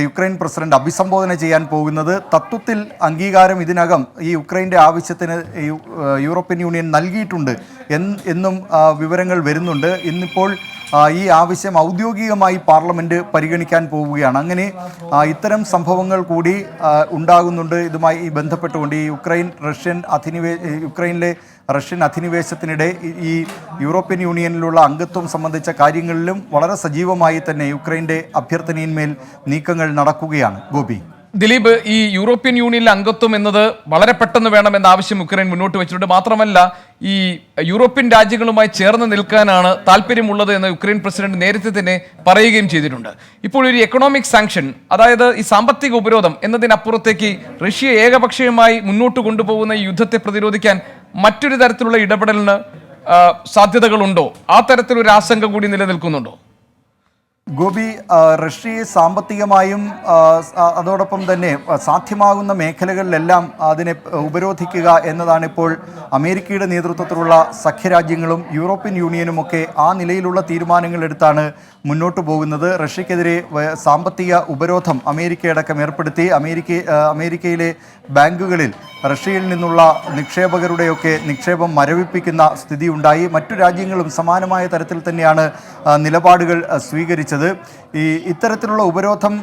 യുക്രൈൻ പ്രസിഡന്റ് അഭിസംബോധന ചെയ്യാൻ പോകുന്നത്. തത്വത്തിൽ അംഗീകാരം ഇതിനകം ഈ യുക്രൈൻ്റെ ആവശ്യത്തിന് യൂറോപ്യൻ യൂണിയൻ നൽകിയിട്ടുണ്ട് എന്നും വിവരങ്ങൾ വരുന്നുണ്ട്. ഇന്നിപ്പോൾ ഈ ആവശ്യം ഔദ്യോഗികമായി പാർലമെന്റ് പരിഗണിക്കാൻ പോവുകയാണ്. അങ്ങനെ ഇത്തരം സംഭവങ്ങൾ കൂടി ഉണ്ടാകുന്നുണ്ട്. ഇതുമായി ബന്ധപ്പെട്ടുകൊണ്ട് ഈ യുക്രൈനിലെ റഷ്യൻ അധിനിവേശത്തിനിടെ ഈ യൂറോപ്യൻ യൂണിയനിലുള്ള അംഗത്വം സംബന്ധിച്ച കാര്യങ്ങളിലും വളരെ സജീവമായി തന്നെ യുക്രൈൻ്റെ അഭ്യർത്ഥനയിന്മേൽ നീക്കങ്ങൾ നടക്കുകയാണ്. ഗോപി, ദിലീപ്, ഈ യൂറോപ്യൻ യൂണിയനിലെ അംഗത്വം എന്നത് വളരെ പെട്ടെന്ന് വേണമെന്ന ആവശ്യം യുക്രൈൻ മുന്നോട്ട് വെച്ചിട്ടുണ്ട്. മാത്രമല്ല, ഈ യൂറോപ്യൻ രാജ്യങ്ങളുമായി ചേർന്ന് നിൽക്കാനാണ് താല്പര്യമുള്ളത് എന്ന് യുക്രൈൻ പ്രസിഡന്റ് നേരത്തെ തന്നെ പറയുകയും ചെയ്തിട്ടുണ്ട്. ഇപ്പോൾ ഒരു എക്കണോമിക് സാങ്ഷൻ, അതായത് ഈ സാമ്പത്തിക ഉപരോധം എന്നതിനപ്പുറത്തേക്ക് റഷ്യ ഏകപക്ഷീയമായി മുന്നോട്ട് കൊണ്ടുപോകുന്ന ഈ യുദ്ധത്തെ പ്രതിരോധിക്കാൻ മറ്റൊരു തരത്തിലുള്ള ഇടപെടലിന് സാധ്യതകളുണ്ടോ? ആ തരത്തിലൊരു ആശങ്ക കൂടി നിലനിൽക്കുന്നുണ്ടോ? ഗോപി, റഷ്യയെ സാമ്പത്തികമായും അതോടൊപ്പം തന്നെ സാധ്യമാകുന്ന മേഖലകളിലെല്ലാം അതിനെ ഉപരോധിക്കുക എന്നതാണ് ഇപ്പോൾ അമേരിക്കയുടെ നേതൃത്വത്തിലുള്ള സഖ്യരാജ്യങ്ങളും യൂറോപ്യൻ യൂണിയനുമൊക്കെ ആ നിലയിലുള്ള തീരുമാനങ്ങൾ എടുത്താണ് മുന്നോട്ട് പോകുന്നത്. റഷ്യക്കെതിരെ സാമ്പത്തിക ഉപരോധം അമേരിക്കയടക്കം ഏർപ്പെടുത്തി. അമേരിക്കയിലെ ബാങ്കുകളിൽ റഷ്യയിൽ നിന്നുള്ള നിക്ഷേപകരുടെയൊക്കെ നിക്ഷേപം മരവിപ്പിക്കുന്ന സ്ഥിതിയുണ്ടായി. മറ്റു രാജ്യങ്ങളും സമാനമായ തരത്തിൽ തന്നെയാണ് നിലപാടുകൾ സ്വീകരിച്ചത്. ഇത്തരത്തിലുള്ള ഉപരോധം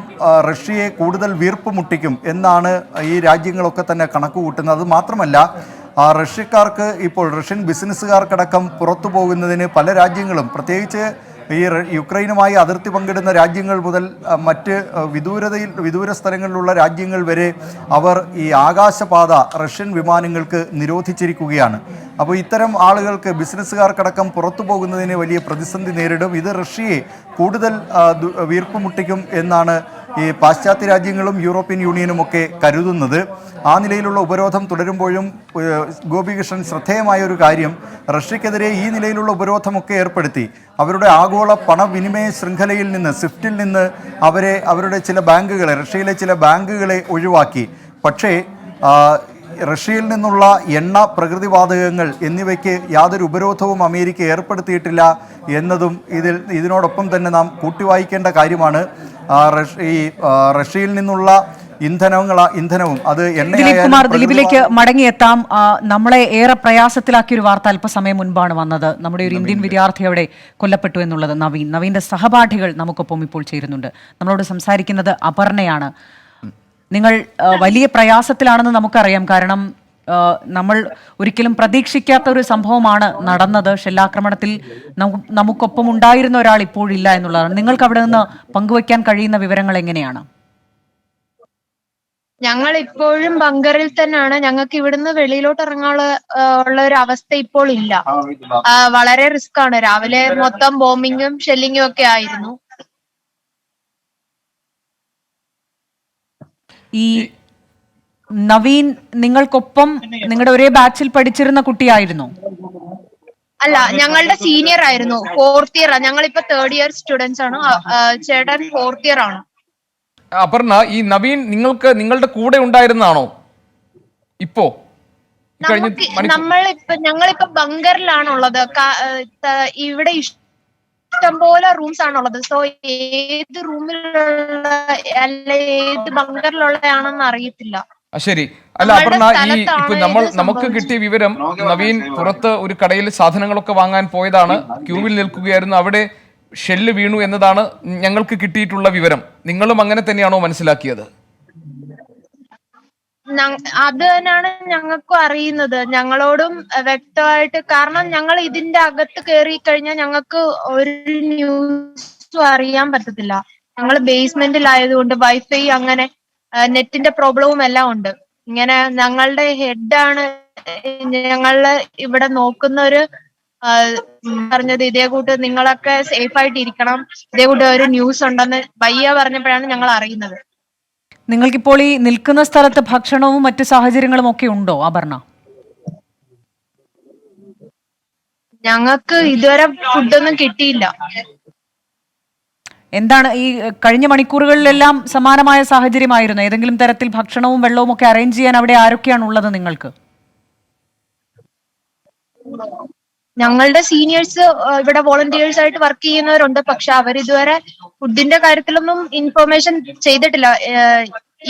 റഷ്യയെ കൂടുതൽ വീർപ്പ് മുട്ടിക്കും എന്നാണ് ഈ രാജ്യങ്ങളൊക്കെ തന്നെ കണക്കുകൂട്ടുന്നത്. അത് മാത്രമല്ല, റഷ്യക്കാർക്ക് ഇപ്പോൾ റഷ്യൻ ബിസിനസ്സുകാർക്കടക്കം പുറത്തു പോകുന്നതിന് പല രാജ്യങ്ങളും, പ്രത്യേകിച്ച് ഈ യുക്രൈനുമായി അതിർത്തി പങ്കിടുന്ന രാജ്യങ്ങൾ മുതൽ മറ്റ് വിദൂര സ്ഥലങ്ങളിലുള്ള രാജ്യങ്ങൾ വരെ അവർ ഈ ആകാശപാത റഷ്യൻ വിമാനങ്ങൾക്ക് നിരോധിച്ചിരിക്കുകയാണ്. അപ്പോൾ ഇത്തരം ആളുകൾക്ക്, ബിസിനസ്സുകാർക്കടക്കം പുറത്തു പോകുന്നതിന് വലിയ പ്രതിസന്ധി നേരിടും. ഇത് റഷ്യയെ കൂടുതൽ വീർപ്പുമുട്ടിക്കും എന്നാണ് ഈ പാശ്ചാത്യ രാജ്യങ്ങളും യൂറോപ്യൻ യൂണിയനും ഒക്കെ കരുതുന്നത്. ആ നിലയിലുള്ള ഉപരോധം തുടരുമ്പോഴും ഗോപികൃഷ്ണൻ, ശ്രദ്ധേയമായ ഒരു കാര്യം, റഷ്യക്കെതിരെ ഈ നിലയിലുള്ള ഉപരോധമൊക്കെ ഏർപ്പെടുത്തി അവരുടെ ആഗോള പണവിനിമയ ശൃംഖലയിൽ നിന്ന്, സ്വിഫ്റ്റിൽ നിന്ന് അവരുടെ ചില ബാങ്കുകളെ, റഷ്യയിലെ ചില ബാങ്കുകളെ ഒഴിവാക്കി. പക്ഷേ റഷ്യയിൽ നിന്നുള്ള എണ്ണ, പ്രകൃതിവാതകങ്ങൾ എന്നിവയ്ക്ക് യാതൊരു ഉപരോധവും അമേരിക്ക ഏർപ്പെടുത്തിയിട്ടില്ല എന്നതും ഇതിനോടൊപ്പം തന്നെ നാം കൂട്ടിവായിക്കേണ്ട കാര്യമാണ്. റഷ്യയിൽ നിന്നുള്ള ഇന്ധനവും അത് ദിലീപ് കുമാർ, ദിലീപിലേക്ക് മടങ്ങിയെത്താം. നമ്മളെ ഏറെ പ്രയാസത്തിലാക്കിയ ഒരു വാർത്ത അല്പസമയം മുൻപാണ് വന്നത്. നമ്മുടെ ഒരു ഇന്ത്യൻ വിദ്യാർത്ഥി അവിടെ കൊല്ലപ്പെട്ടു എന്നുള്ളത്. നവീന്റെ സഹപാഠികൾ നമുക്കൊപ്പം ഇപ്പോൾ ചേരുന്നുണ്ട്. നമ്മളോട് സംസാരിക്കുന്നത് അപർണയാണ്. നിങ്ങൾ വലിയ പ്രയാസത്തിലാണെന്ന് നമുക്കറിയാം. കാരണം നമ്മൾ ഒരിക്കലും പ്രതീക്ഷിക്കാത്ത ഒരു സംഭവമാണ് നടന്നത്. ഷെല്ലാക്രമണത്തിൽ നമുക്കൊപ്പം ഉണ്ടായിരുന്ന ഒരാൾ ഇപ്പോഴില്ല എന്നുള്ളതാണ്. നിങ്ങൾക്ക് അവിടെ നിന്ന് പങ്കുവയ്ക്കാൻ കഴിയുന്ന വിവരങ്ങൾ എങ്ങനെയാണ്? ഞങ്ങൾ ഇപ്പോഴും ബങ്കറിൽ തന്നെയാണ്. ഞങ്ങൾക്ക് ഇവിടുന്ന് വെളിയിലോട്ട് ഇറങ്ങാനുള്ള ഒരു അവസ്ഥ ഇപ്പോൾ ഇല്ല. വളരെ റിസ്ക് ആണ്. രാവിലെ മൊത്തം ബോംബിങ്ങും ഷെല്ലിങ്ങും ഒക്കെ ആയിരുന്നു. ഈ നവീൻ നിങ്ങൾക്കൊപ്പം നിങ്ങളുടെ ഒരേ ബാച്ചിൽ പഠിച്ചിരുന്ന കുട്ടിയായിരുന്നു? അല്ല, ഞങ്ങളുടെ സീനിയർ ആയിരുന്നു. 4th year. ഞങ്ങളിപ്പോ 3rd ഇയർ സ്റ്റുഡൻസ് ആണ്. ചേട്ടൻ 4th ഇയർ ആണ്. അപർണ, ഈ നവീൻ നിങ്ങളുടെ കൂടെ ഉണ്ടായിരുന്നാണോ ഇപ്പോ? ഞങ്ങളിപ്പോ ബങ്കറിലാണുള്ളത്. ഇവിടെ ഇഷ്ടംപോലെ റൂംസ് ആണുള്ളത്. സോ ഏത് റൂമിലുള്ള ഏത് ബങ്കറിലുള്ളതാണെന്ന് അറിയത്തില്ല. ശരി. അല്ല അപർണ, ഇപ്പൊ നമുക്ക് കിട്ടിയ വിവരം, നവീൻ പുറത്ത് ഒരു കടയിൽ സാധനങ്ങളൊക്കെ വാങ്ങാൻ പോയതാണ്. ക്യൂവിൽ നിൽക്കുകയായിരുന്നു. അവിടെ ഷെല്ല് വീണു എന്നതാണ് ഞങ്ങൾക്ക് കിട്ടിയിട്ടുള്ള വിവരം. നിങ്ങളും അങ്ങനെ തന്നെയാണോ മനസ്സിലാക്കിയത്? അത് തന്നെയാണ് ഞങ്ങൾക്കും അറിയുന്നത്. ഞങ്ങളോടും വ്യക്തമായിട്ട്, കാരണം ഞങ്ങൾ ഇതിന്റെ അകത്ത് കയറി കഴിഞ്ഞാൽ ഞങ്ങൾക്ക് ഒരു ന്യൂസും അറിയാൻ പറ്റത്തില്ല. ഞങ്ങൾ ബേസ്മെന്റിലായതുകൊണ്ട് വൈഫൈ, അങ്ങനെ നെറ്റിന്റെ പ്രോബ്ലവും എല്ലാം ഉണ്ട്. ഇങ്ങനെ ഞങ്ങളുടെ ഹെഡാണ് ഞങ്ങള് ഇവിടെ നോക്കുന്ന ഒരു പറഞ്ഞത്, ഇതേ കൂട്ട് നിങ്ങളൊക്കെ സേഫ് ആയിട്ട് ഇരിക്കണം, ഇതേ കൂട്ട് ഒരു ന്യൂസ് ഉണ്ടെന്ന് വയ്യ പറഞ്ഞപ്പോഴാണ് ഞങ്ങൾ അറിയുന്നത്. നിങ്ങൾക്കിപ്പോൾ ഈ നിൽക്കുന്ന സ്ഥലത്ത് ഭക്ഷണവും മറ്റു സാഹചര്യങ്ങളും ഒക്കെ ഉണ്ടോ അപർണ? ഞങ്ങൾക്ക് ഇതുവരെ ഫുഡൊന്നും കിട്ടിയില്ല. എന്താണ് ഈ കഴിഞ്ഞ മണിക്കൂറുകളിലെല്ലാം സമാനമായ സാഹചര്യമായിരുന്നു? ഏതെങ്കിലും തരത്തിൽ ഭക്ഷണവും വെള്ളവും ഒക്കെ അറേഞ്ച് ചെയ്യാൻ അവിടെ ആരൊക്കെയാണ് ഉള്ളത് നിങ്ങൾക്ക്? ഞങ്ങളുടെ സീനിയേഴ്സ് ഇവിടെ വോളണ്ടിയേഴ്സ് ആയിട്ട് വർക്ക് ചെയ്യുന്നവരുണ്ട്. പക്ഷെ അവരിതുവരെ ഫുഡിന്റെ കാര്യത്തിലൊന്നും ഇൻഫർമേഷൻ ചെയ്തിട്ടില്ല.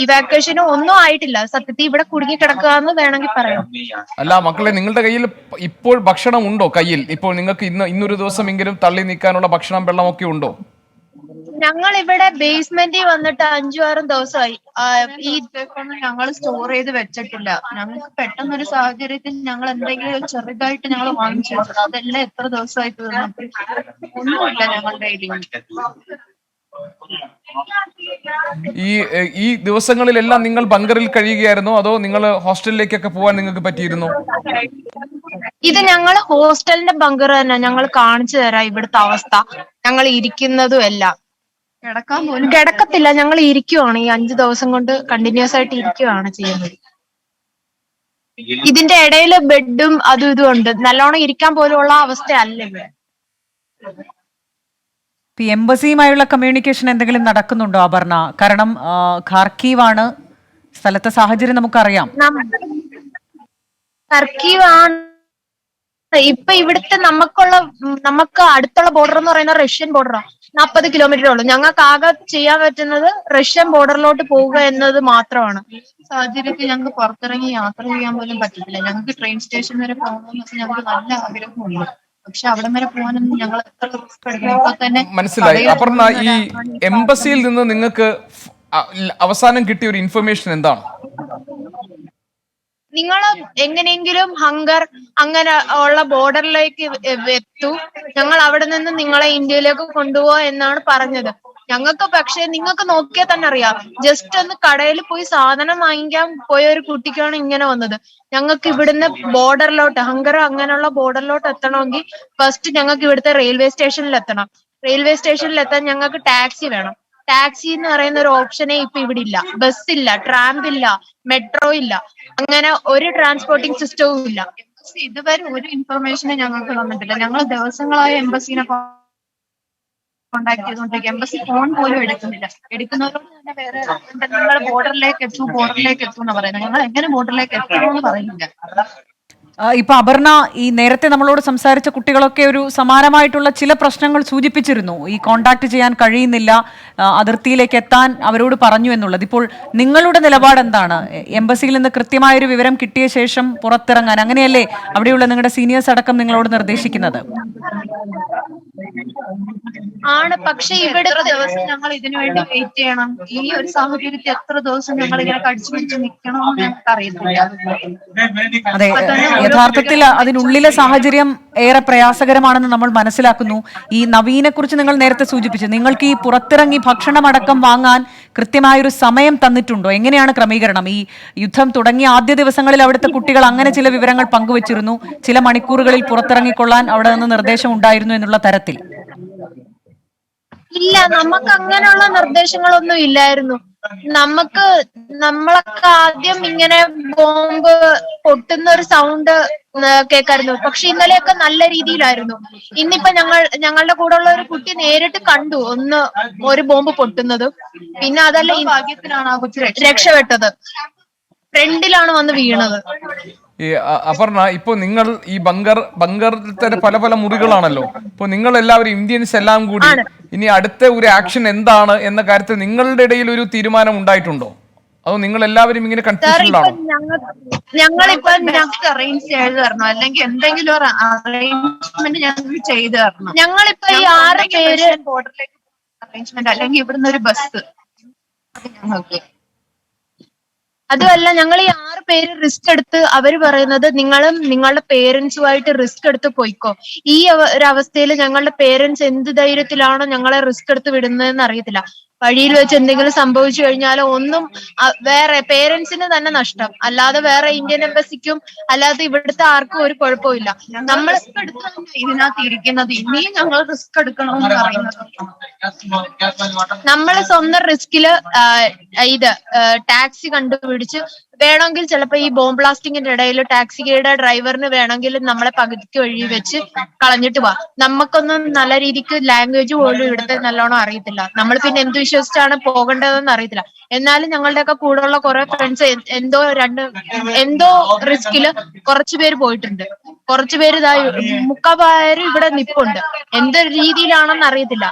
ഇവാക്വേഷനോ ഒന്നും ആയിട്ടില്ല. സത്യത്തിൽ ഇവിടെ കുടുങ്ങി കിടക്കുകയെന്ന് വേണമെങ്കിൽ പറയാം. അല്ല മക്കളെ, നിങ്ങളുടെ കയ്യിൽ ഇപ്പോൾ ഭക്ഷണം ഉണ്ടോ? കയ്യിൽ ഇപ്പോൾ നിങ്ങൾക്ക് ഇന്നൊരു ദിവസമെങ്കിലും തള്ളി നീക്കാനുള്ള ഭക്ഷണം വെള്ളമൊക്കെ ഉണ്ടോ? ഞങ്ങൾ ഇവിടെ ബേസ്മെന്റിൽ വന്നിട്ട് 5-6 ദിവസമായി. ഈ ഇതൊന്നും ഞങ്ങൾ സ്റ്റോർ ചെയ്ത് വെച്ചിട്ടില്ല. ഞങ്ങൾക്ക് പെട്ടെന്നൊരു സാഹചര്യത്തിൽ ഞങ്ങൾ എന്തെങ്കിലും ചെറുതായിട്ട് ഞങ്ങൾ വാങ്ങിച്ചു വെച്ചത്. അതെല്ലാം എത്ര ദിവസമായിട്ട് ഒന്നുമില്ല ഞങ്ങളുടെ കയ്യിൽ. ഈ ദിവസങ്ങളിലെല്ലാം നിങ്ങൾ ബങ്കറിൽ കഴിയുകയായിരുന്നോ, അതോ നിങ്ങൾ ഹോസ്റ്റലിലേക്കൊക്കെ പോകാൻ നിങ്ങൾക്ക് പറ്റിയിരുന്നോ? ഇത് ഞങ്ങൾ ഹോസ്റ്റലിന്റെ ബങ്കർ തന്നെ. ഞങ്ങൾ കാണിച്ചു തരാം ഇവിടുത്തെ അവസ്ഥ. ഞങ്ങൾ ഇരിക്കുന്നതും എല്ലാം. കിടക്കാൻ പോലും കിടക്കത്തില്ല, ഞങ്ങൾ ഇരിക്കുവാണ്. ഈ 5 ദിവസം കൊണ്ട് കണ്ടിന്യൂസ് ആയിട്ട് ഇരിക്കുവാണ് ചെയ്യുന്നത്. ഇതിന്റെ ഇടയിൽ ബെഡും അതും ഇതും ഉണ്ട്. നല്ലോണം ഇരിക്കാൻ പോലുള്ള അവസ്ഥയല്ല ഇവിടെ. എംബസിയുമായുള്ള കമ്മ്യൂണിക്കേഷൻ എന്തെങ്കിലും നടക്കുന്നുണ്ടോ അപർണ? കാരണം ഖാർക്കീവാണ്, സ്ഥലത്തെ സാഹചര്യം നമുക്കറിയാം. ഖാർക്കീവാണ് ഇപ്പൊ ഇവിടുത്തെ നമുക്ക് അടുത്തുള്ള ബോർഡർ എന്ന് പറയുന്നത് റഷ്യൻ ബോർഡറാണ്. 40 കിലോമീറ്ററേ ഉള്ളൂ. ഞങ്ങൾക്ക് ആകെ ചെയ്യാൻ പറ്റുന്നത് റഷ്യൻ ബോർഡറിലോട്ട് പോവുക എന്നത് മാത്രമാണ്. സാഹചര്യത്തിൽ ഞങ്ങൾക്ക് പുറത്തിറങ്ങി യാത്ര ചെയ്യാൻ പോലും പറ്റത്തില്ല. ഞങ്ങൾക്ക് ട്രെയിൻ സ്റ്റേഷൻ വരെ പോകണമെന്ന് ഞങ്ങൾക്ക് നല്ല ആഗ്രഹമുണ്ട്. പക്ഷെ അവിടെ വരെ പോകാനൊന്നും ഞങ്ങൾ എത്ര റിസ്ക് എടുക്കണം. ഇപ്പൊ തന്നെ മനസ്സിലായി. അപർണ, ഈ എംബസിയിൽ നിന്ന് നിങ്ങൾക്ക് അവസാനം കിട്ടിയ ഒരു ഇൻഫർമേഷൻ എന്താണ്? നിങ്ങൾ എങ്ങനെയെങ്കിലും ഹങ്കർ അങ്ങനെ ഉള്ള ബോർഡറിലേക്ക് എത്തൂ, ഞങ്ങൾ അവിടെ നിന്ന് നിങ്ങളെ ഇന്ത്യയിലേക്ക് കൊണ്ടുപോവാ എന്നാണ് പറഞ്ഞത്. ഞങ്ങൾക്ക് പക്ഷെ നിങ്ങൾക്ക് നോക്കിയാൽ തന്നെ അറിയാം, ജസ്റ്റ് ഒന്ന് കടയിൽ പോയി സാധനം വാങ്ങിക്കാൻ പോയ ഒരു കുട്ടിക്കാണ് ഇങ്ങനെ വന്നത്. ഞങ്ങൾക്ക് ഇവിടുന്ന് ബോർഡറിലോട്ട്, ഹങ്കർ അങ്ങനെയുള്ള ബോർഡറിലോട്ട് എത്തണമെങ്കിൽ ഫസ്റ്റ് ഞങ്ങൾക്ക് ഇവിടുത്തെ റെയിൽവേ സ്റ്റേഷനിൽ എത്തണം. റെയിൽവേ സ്റ്റേഷനിൽ എത്താൻ ഞങ്ങൾക്ക് ടാക്സി വേണം. ടാക്സി എന്ന് പറയുന്ന ഒരു ഓപ്ഷനേ ഇപ്പൊ ഇവിടെ ഇല്ല. ബസ് ഇല്ല, ട്രാമ്പ് ഇല്ല, മെട്രോ ഇല്ല, അങ്ങനെ ഒരു ട്രാൻസ്പോർട്ടിംഗ് സിസ്റ്റവും ഇല്ല. ഇതുവരെ ഒരു ഇൻഫർമേഷനും ഞങ്ങൾക്ക് തന്നിട്ടില്ല. ഞങ്ങൾ ദിവസങ്ങളായി എംബസിനെ കോണ്ടാക്ട് ചെയ്തുകൊണ്ടിരിക്കുക. എംബസി ഫോൺ പോലും എടുക്കുന്നില്ല. എടുക്കുന്നവരോട് തന്നെ വേറെ നിങ്ങൾ ബോർഡറിലേക്ക് എത്തൂ എന്ന് പറയുന്നത്. ഞങ്ങൾ എങ്ങനെ ബോർഡറിലേക്ക് എത്തണമെന്ന് പറയുന്നില്ല. ഇപ്പൊ അപർണ, ഈ നേരത്തെ നമ്മളോട് സംസാരിച്ച കുട്ടികളൊക്കെ ഒരു സമാനമായിട്ടുള്ള ചില പ്രശ്നങ്ങൾ സൂചിപ്പിച്ചിരുന്നു. ഈ കോണ്ടാക്ട് ചെയ്യാൻ കഴിയുന്നില്ല, അതിർത്തിയിലേക്ക് എത്താൻ അവരോട് പറഞ്ഞു എന്നുള്ളത്. ഇപ്പോൾ നിങ്ങളുടെ നിലപാട് എന്താണ്? എംബസിയിൽ നിന്ന് കൃത്യമായൊരു വിവരം കിട്ടിയ ശേഷം പുറത്തിറങ്ങാൻ, അങ്ങനെയല്ലേ അവിടെയുള്ള നിങ്ങളുടെ സീനിയേഴ്സ് അടക്കം നിങ്ങളോട് നിർദ്ദേശിക്കുന്നത്? ആണ്, പക്ഷെ ഇവിടെ എത്ര ദിവസം ഞങ്ങൾ ഇതിനു വേണ്ടി വെയിറ്റ് ചെയ്യണം? ഈ ഒരു സാഹചര്യത്തിൽ എത്ര ദിവസം ഞങ്ങൾ ഇങ്ങനെ കടിച്ചു പിടിച്ച് നിൽക്കണമെന്ന് ഞങ്ങൾക്ക് അറിയത്തില്ല. അതെ, യഥാർത്ഥത്തിൽ അതിനുള്ളിലെ സാഹചര്യം ഏറെ പ്രയാസകരമാണെന്ന് നമ്മൾ മനസ്സിലാക്കുന്നു. ഈ നവീനെ കുറിച്ച് നിങ്ങൾ നേരത്തെ സൂചിപ്പിച്ചു. നിങ്ങൾക്ക് ഈ പുറത്തിറങ്ങി ഭക്ഷണമടക്കം വാങ്ങാൻ കൃത്യമായൊരു സമയം തന്നിട്ടുണ്ടോ? എങ്ങനെയാണ് ക്രമീകരണം? ഈ യുദ്ധം തുടങ്ങിയ ആദ്യ ദിവസങ്ങളിൽ അവിടുത്തെ കുട്ടികൾ അങ്ങനെ ചില വിവരങ്ങൾ പങ്കുവച്ചിരുന്നു. ചില മണിക്കൂറുകളിൽ പുറത്തിറങ്ങിക്കൊള്ളാൻ അവിടെ നിന്ന് നിർദ്ദേശം ഉണ്ടായിരുന്നു എന്നുള്ള തരത്തിൽ. ഇല്ല, നമുക്ക് അങ്ങനെയുള്ള നിർദ്ദേശങ്ങളൊന്നും ഇല്ലായിരുന്നു. നമ്മളൊക്കെ ആദ്യം ഇങ്ങനെ ബോംബ് പൊട്ടുന്ന ഒരു സൗണ്ട് കേൾക്കായിരുന്നു. പക്ഷെ ഇന്നലെയൊക്കെ നല്ല രീതിയിലായിരുന്നു. ഇന്നിപ്പോ ഞങ്ങളുടെ കൂടെ ഉള്ള ഒരു കുട്ടി നേരിട്ട് കണ്ടു ഒരു ബോംബ് പൊട്ടുന്നതും. പിന്നെ അതല്ല, ഈ ഭാഗ്യത്തിലാണ് ആ കൊച്ചു രക്ഷപ്പെട്ടത്. ഫ്രണ്ടിലാണ് വന്ന് വീണത്. ഈ അപർണ, ഇപ്പൊ നിങ്ങൾ ഈ ബങ്കറിൽ പല പല മുറികളാണല്ലോ. ഇപ്പൊ നിങ്ങൾ എല്ലാവരും ഇന്ത്യൻസ് എല്ലാം കൂടി ഇനി അടുത്ത ഒരു ആക്ഷൻ എന്താണ് എന്ന കാര്യത്തിൽ നിങ്ങളുടെ ഇടയിൽ ഒരു തീരുമാനം ഉണ്ടായിട്ടുണ്ടോ? അതോ നിങ്ങൾ എല്ലാവരും ഇങ്ങനെ കൺഫ്യൂഷനിലാണോ? ഞങ്ങളിപ്പോ ഞങ്ങൾക്ക് അറേഞ്ച് ചെയ്ത് തരണം, അല്ലെങ്കിൽ എന്തെങ്കിലും ഒരു അറേഞ്ച്മെന്റ് ഞങ്ങൾക്ക് ചെയ്ത് തരണം. ഞങ്ങളിപ്പോ ഈ 6 പേര് ബോർഡറിലേക്ക് അറേഞ്ച്മെന്റ്, അല്ലെങ്കിൽ ഇവിടുന്ന് ഒരു ബസ് ഞങ്ങൾക്ക്. അതുമല്ല, ഞങ്ങൾ ഈ 6 പേര് റിസ്ക് എടുത്ത്, അവര് പറയുന്നത് നിങ്ങളും നിങ്ങളുടെ പേരൻസുമായിട്ട് റിസ്ക് എടുത്ത് പോയിക്കോ. ഈ ഒരു അവസ്ഥയിൽ ഞങ്ങളുടെ പേരൻസ് എന്ത് ധൈര്യത്തിലാണോ ഞങ്ങളെ റിസ്ക് എടുത്ത് വിടുന്നതെന്ന് അറിയത്തില്ല. വഴിയിൽ വെച്ച് എന്തെങ്കിലും സംഭവിച്ചു കഴിഞ്ഞാലോ ഒന്നും വേറെ പേരൻസിന് തന്നെ നഷ്ടം, അല്ലാതെ വേറെ ഇന്ത്യൻ എംബസിക്കും അല്ലാതെ ഇവിടുത്തെ ആർക്കും ഒരു കുഴപ്പമില്ല. നമ്മൾ ഇതിനകത്ത് ഇരിക്കുന്നത് ഇനിയും ഞങ്ങൾ റിസ്ക് എടുക്കണമെന്ന് പറയുന്നത്. നമ്മൾ സ്വന്തം റിസ്കില് ടാക്സി കണ്ടുപിടിച്ച് വേണമെങ്കിൽ ചിലപ്പോൾ ഈ ബോംബ് ബ്ലാസ്റ്റിങ്ങിന്റെ ഇടയിൽ ടാക്സിയുടെ ഡ്രൈവറിന് വേണമെങ്കിൽ നമ്മളെ പകുതിക്ക് വഴി വെച്ച് കളഞ്ഞിട്ട് പോവാ. നമുക്കൊന്നും നല്ല രീതിക്ക് ലാംഗ്വേജ് പോലും ഇവിടുത്തെ നല്ലോണം അറിയത്തില്ല. നമ്മൾ പിന്നെ എന്ത് വിശ്വസിച്ചാണ് പോകേണ്ടതെന്ന് അറിയത്തില്ല. എന്നാലും ഞങ്ങളുടെയൊക്കെ കൂടെയുള്ള കുറെ ഫ്രണ്ട്സ് എന്തോ റിസ്കില് കുറച്ചുപേര് പോയിട്ടുണ്ട്. കുറച്ചുപേര് മുക്കാൽ ഇവിടെ നിപ്പുണ്ട്. എന്ത് രീതിയിലാണെന്ന് അറിയത്തില്ല.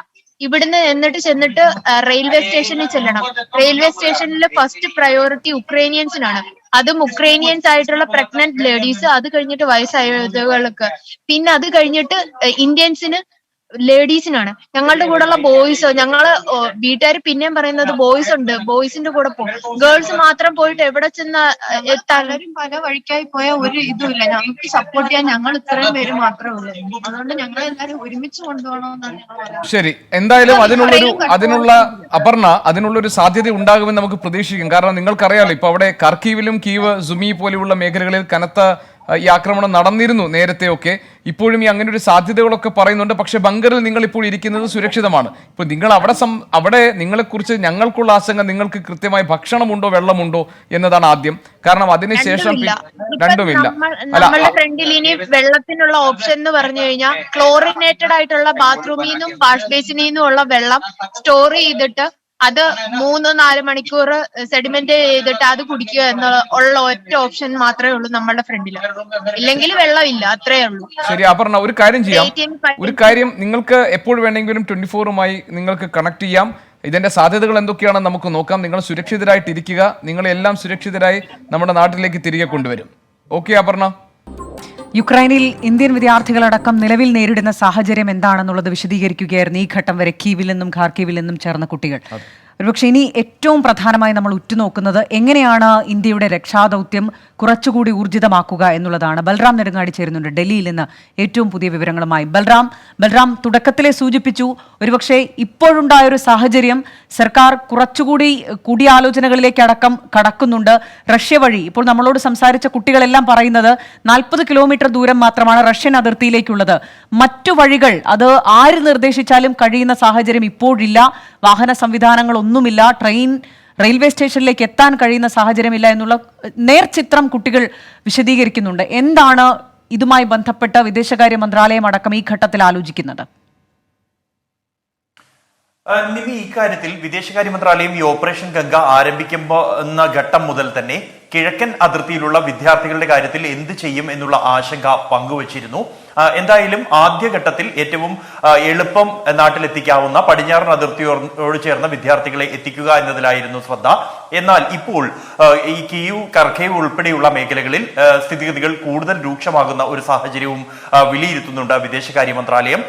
ഇവിടുന്ന് ചെന്നിട്ട് റെയിൽവേ സ്റ്റേഷനിൽ ചെല്ലണം. റെയിൽവേ സ്റ്റേഷനിൽ ഫസ്റ്റ് പ്രയോറിറ്റി ഉക്രൈനിയൻസിനാണ്. അതും ഉക്രൈനിയൻസ് ആയിട്ടുള്ള പ്രഗ്നന്റ് ലേഡീസ്, അത് കഴിഞ്ഞിട്ട് വയസ്സായവർക്ക്, പിന്നെ അത് കഴിഞ്ഞിട്ട് ഇന്ത്യൻസിന് ലേഡീസിനാണ്. ഞങ്ങളുടെ കൂടെയുള്ള ബോയ്സ്, ഞങ്ങള് വീട്ടുകാർ പിന്നെയും പറയുന്നത് ബോയ്സ് ഉണ്ട്, ബോയ്സിന്റെ കൂടെ പോകും. ഗേൾസ് മാത്രം പോയിട്ട് എവിടെ ചെന്ന് പലരും പല വഴിക്കായി പോയ ഒരു ഇതുമില്ല. ഞങ്ങൾക്ക് സപ്പോർട്ട് ചെയ്യാൻ ഞങ്ങൾ ഇത്രയും പേര് മാത്രമേ ഉള്ളൂ. അതുകൊണ്ട് ഞങ്ങൾ എല്ലാവരും ഒരുമിച്ച് കൊണ്ടുപോകണമെന്നാണ്. ശരി, എന്തായാലും അതിനുള്ളൊരു സാധ്യത ഉണ്ടാകുമെന്ന് നമുക്ക് പ്രതീക്ഷിക്കും. കാരണം നിങ്ങൾക്കറിയാലോ, ഇപ്പൊ അവിടെ കർക്കീവിലും കീവ്, സുമി പോലെയുള്ള മേഖലകളിൽ കനത്ത ഈ ആക്രമണം നടന്നിരുന്നു നേരത്തെയൊക്കെ. ഇപ്പോഴും ഈ അങ്ങനെ ഒരു സാധ്യതകളൊക്കെ പറയുന്നുണ്ട്. പക്ഷെ ബങ്കറിൽ നിങ്ങൾ ഇപ്പോൾ ഇരിക്കുന്നത് സുരക്ഷിതമാണ്. ഇപ്പോൾ നിങ്ങൾ അവിടെ നിങ്ങളെക്കുറിച്ച് ഞങ്ങൾക്കുള്ള ആശങ്ക, നിങ്ങൾക്ക് കൃത്യമായി ഭക്ഷണമുണ്ടോ വെള്ളമുണ്ടോ എന്നതാണ് ആദ്യം. കാരണം അതിനുശേഷം രണ്ടുമില്ല. നമ്മളുടെ ഫ്രണ്ടിൽ ഇനി വെള്ളത്തിനുള്ള ഓപ്ഷൻ എന്ന് പറഞ്ഞു കഴിഞ്ഞാൽ ക്ലോറിനേറ്റഡ് ആയിട്ടുള്ള ബാത്റൂമിൽ നിന്നും വാഷ് ബേസിനിൽ നിന്നും ഉള്ള വെള്ളം സ്റ്റോർ ചെയ്തിട്ട് അത് 3-4 മണിക്കൂർ സെഡിമെന്റ് ചെയ്തിട്ട് അത് കുടിക്കുക എന്നുള്ള ഒറ്റ ഓപ്ഷൻ മാത്രമേ ഉള്ളൂ നമ്മളുടെ ഫ്രണ്ടിൽ. ഇല്ലെങ്കിൽ വെള്ളമില്ല, അത്രേ ഉള്ളൂ. ശരി അപർണ, ഒരു കാര്യം ചെയ്യാം. നിങ്ങൾക്ക് എപ്പോൾ വേണമെങ്കിലും 24-മായി നിങ്ങൾക്ക് കണക്ട് ചെയ്യാം. ഇതിന്റെ സാധ്യതകൾ എന്തൊക്കെയാണെന്ന് നമുക്ക് നോക്കാം. നിങ്ങൾ സുരക്ഷിതരായിട്ടിരിക്കുക. നിങ്ങളെല്ലാം സുരക്ഷിതരായി നമ്മുടെ നാട്ടിലേക്ക് തിരികെ കൊണ്ടുവരും. ഓക്കെ അപർണ? യുക്രൈനിൽ ഇന്ത്യൻ വിദ്യാർത്ഥികളടക്കം നിലവിൽ നേരിടുന്ന സാഹചര്യം എന്താണെന്നുള്ളത് വിശദീകരിക്കുകയായിരുന്നു ഈ ഘട്ടം വരെ കീവിൽ നിന്നും ഖാർക്കീവിൽ നിന്നും ചേർന്ന കുട്ടികൾ. ഒരുപക്ഷെ ഇനി ഏറ്റവും പ്രധാനമായി നമ്മൾ ഉറ്റുനോക്കുന്നത് എങ്ങനെയാണ് ഇന്ത്യയുടെ രക്ഷാദൗത്യം കുറച്ചുകൂടി ഊർജിതമാക്കുക എന്നുള്ളതാണ്. ബൽറാം നെടുങ്ങാടി ചേരുന്നുണ്ട് ഡൽഹിയിൽ നിന്ന് ഏറ്റവും പുതിയ വിവരങ്ങളുമായി. ബൽറാം തുടക്കത്തിലെ സൂചിപ്പിച്ചു, ഒരുപക്ഷെ ഇപ്പോഴുണ്ടായൊരു സാഹചര്യം സർക്കാർ കുറച്ചുകൂടി കൂടിയാലോചനകളിലേക്ക് അടക്കം കടക്കുന്നുണ്ട്. റഷ്യ വഴി ഇപ്പോൾ നമ്മളോട് സംസാരിച്ച കുട്ടികളെല്ലാം പറയുന്നത് 40 കിലോമീറ്റർ ദൂരം മാത്രമാണ് റഷ്യൻ അതിർത്തിയിലേക്കുള്ളത്. മറ്റു വഴികൾ അത് ആര് നിർദ്ദേശിച്ചാലും കഴിയുന്ന സാഹചര്യം ഇപ്പോഴില്ല. വാഹന സംവിധാനങ്ങളൊന്നുമില്ല. റെയിൽവേ സ്റ്റേഷനിലേക്ക് എത്താൻ കഴിയുന്ന സാഹചര്യമില്ല എന്നുള്ള നേർചിത്രം കുട്ടികൾ വിശദീകരിക്കുന്നുണ്ട്. എന്താണ് ഇതുമായി ബന്ധപ്പെട്ട് വിദേശകാര്യ മന്ത്രാലയം അടക്കം ഈ ഘട്ടത്തിൽ ആലോചിക്കുന്നത്? നിമി, ഇക്കാര്യത്തിൽ വിദേശകാര്യ മന്ത്രാലയം ഈ ഓപ്പറേഷൻ ഗംഗ ആരംഭിക്കുന്ന ഘട്ടം മുതൽ തന്നെ കിഴക്കൻ അതിർത്തിയിലുള്ള വിദ്യാർത്ഥികളുടെ കാര്യത്തിൽ എന്ത് ചെയ്യും എന്നുള്ള ആശങ്ക പങ്കുവച്ചിരുന്നു. എന്തായാലും ആദ്യഘട്ടത്തിൽ ഏറ്റവും എളുപ്പം നാട്ടിലെത്തിക്കാവുന്ന പടിഞ്ഞാറൻ അതിർത്തിയോട് ചേർന്ന വിദ്യാർത്ഥികളെ എത്തിക്കുക എന്നതിലായിരുന്നു ശ്രദ്ധ. എന്നാൽ ഇപ്പോൾ ഈ കീവ്, കർഖേവ് ഉൾപ്പെടെയുള്ള മേഖലകളിൽ സ്ഥിതിഗതികൾ കൂടുതൽ രൂക്ഷമാകുന്ന ഒരു സാഹചര്യവും വിലയിരുത്തുന്നുണ്ട് വിദേശകാര്യ മന്ത്രാലയം.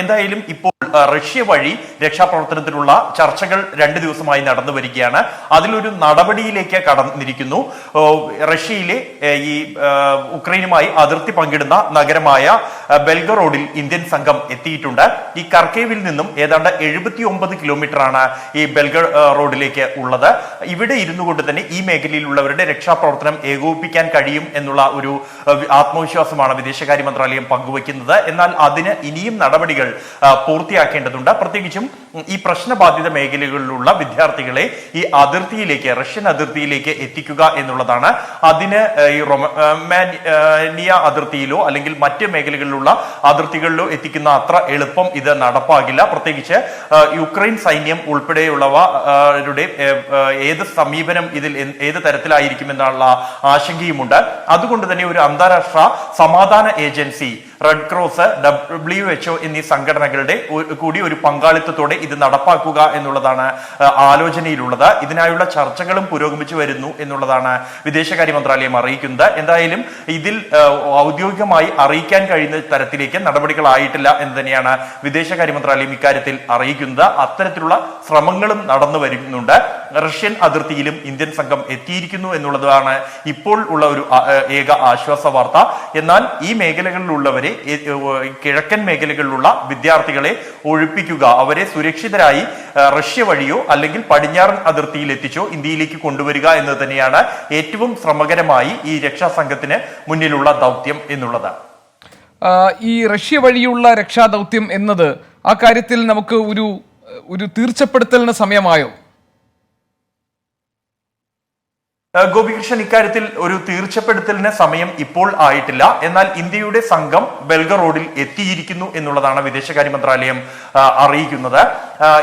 എന്തായാലും ഇപ്പോൾ റഷ്യ വഴി രക്ഷാപ്രവർത്തനത്തിനുള്ള ചർച്ചകൾ 2 ദിവസമായി നടന്നു വരികയാണ്. അതിലൊരു നടപടിയിലേക്ക് കടന്നിരിക്കുന്നു. റഷ്യയിലെ ഈ ഉക്രൈനുമായി അതിർത്തി പങ്കിടുന്ന നഗരമായ ബെൽഗറോഡിൽ ഇന്ത്യൻ സംഘം എത്തിയിട്ടുണ്ട്. ഈ കർക്കേവിൽ നിന്നും ഏതാണ്ട് 79 കിലോമീറ്ററാണ് ഈ ബെൽഗറോഡിലേക്ക് ഉള്ളത്. ഇവിടെ ഇരുന്നു കൊണ്ട് തന്നെ ഈ മേഖലയിലുള്ളവരുടെ രക്ഷാപ്രവർത്തനം ഏകോപിപ്പിക്കാൻ കഴിയും എന്നുള്ള ഒരു ആത്മവിശ്വാസമാണ് വിദേശകാര്യ മന്ത്രാലയം പങ്കുവയ്ക്കുന്നത്. എന്നാൽ അതിന് ഇനിയും നടപടികൾ പൂർത്തിയാക്കേണ്ടതുണ്ട്. പ്രത്യേകിച്ചും ഈ പ്രശ്നബാധിത മേഖലകളിലുള്ള വിദ്യാർത്ഥികളെ ഈ അതിർത്തിയിലേക്ക്, റഷ്യൻ അതിർത്തിയിലേക്ക് എത്തിക്കുക എന്നുള്ളതാണ്. അതിന് ഈ റൊമാനിയ അതിർത്തിയിലോ അല്ലെങ്കിൽ മറ്റ് മേഖലകളിലുള്ള അതിർത്തികളിലോ എത്തിക്കുന്ന അത്ര എളുപ്പം ഇത് നടപ്പാകില്ല. പ്രത്യേകിച്ച് യുക്രൈൻ സൈന്യം ഉൾപ്പെടെയുള്ളവരുടെ ഏത് സമീപനം ഇതിൽ ഏത് തരത്തിലായിരിക്കും എന്നുള്ള ആശങ്കയുമുണ്ട്. അതുകൊണ്ട് തന്നെ ഒരു അന്താരാഷ്ട്ര സമാധാന ഏജൻസി, റെഡ് ക്രോസ്, WHO എന്നീ സംഘടനകളുടെ കൂടി ഒരു പങ്കാളിത്തത്തോടെ ഇത് നടപ്പാക്കുക എന്നുള്ളതാണ് ആലോചനയിലുള്ളത്. ഇതിനായുള്ള ചർച്ചകളും പുരോഗമിച്ചു വരുന്നു എന്നുള്ളതാണ് വിദേശകാര്യ മന്ത്രാലയം അറിയിക്കുന്നത്. എന്തായാലും ഇതിൽ ഔദ്യോഗികമായി അറിയിക്കാൻ കഴിയുന്ന തരത്തിലേക്ക് നടപടികളായിട്ടില്ല എന്ന് തന്നെയാണ് വിദേശകാര്യ മന്ത്രാലയം ഇക്കാര്യത്തിൽ അറിയിക്കുന്നത്. അത്തരത്തിലുള്ള ശ്രമങ്ങളും നടന്നു വരുന്നുണ്ട്. റഷ്യൻ അതിർത്തിയിലും ഇന്ത്യൻ സംഘം എത്തിയിരിക്കുന്നു എന്നുള്ളതാണ് ഇപ്പോൾ ഉള്ള ഒരു ഏക ആശ്വാസ വാർത്ത. എന്നാൽ ഈ മേഖലകളിലുള്ളവരെ, കിഴക്കൻ മേഖലകളിലുള്ള വിദ്യാർത്ഥികളെ ഒഴിപ്പിക്കുക, അവരെ സുരക്ഷിതരായി റഷ്യ വഴിയോ അല്ലെങ്കിൽ പടിഞ്ഞാറൻ അതിർത്തിയിൽ എത്തിച്ചോ ഇന്ത്യയിലേക്ക് കൊണ്ടുവരിക എന്നത് തന്നെയാണ് ഏറ്റവും ശ്രമകരമായി ഈ രക്ഷാസംഘത്തിന് മുന്നിലുള്ള ദൗത്യം എന്നുള്ളത്. ഈ റഷ്യ വഴിയുള്ള രക്ഷാദൗത്യം എന്നത് ആ കാര്യത്തിൽ നമുക്ക് ഒരു തീർച്ചപ്പെടുത്തലിന് സമയമായോ? ഗോപികൃഷ്ണൻ, ഇക്കാര്യത്തിൽ ഒരു തീർച്ചപ്പെടുത്തലിന് സമയം ഇപ്പോൾ ആയിട്ടില്ല. എന്നാൽ ഇന്ത്യയുടെ സംഘം ബെൽഗറോഡിൽ എത്തിയിരിക്കുന്നു എന്നുള്ളതാണ് വിദേശകാര്യ മന്ത്രാലയം അറിയിക്കുന്നത്.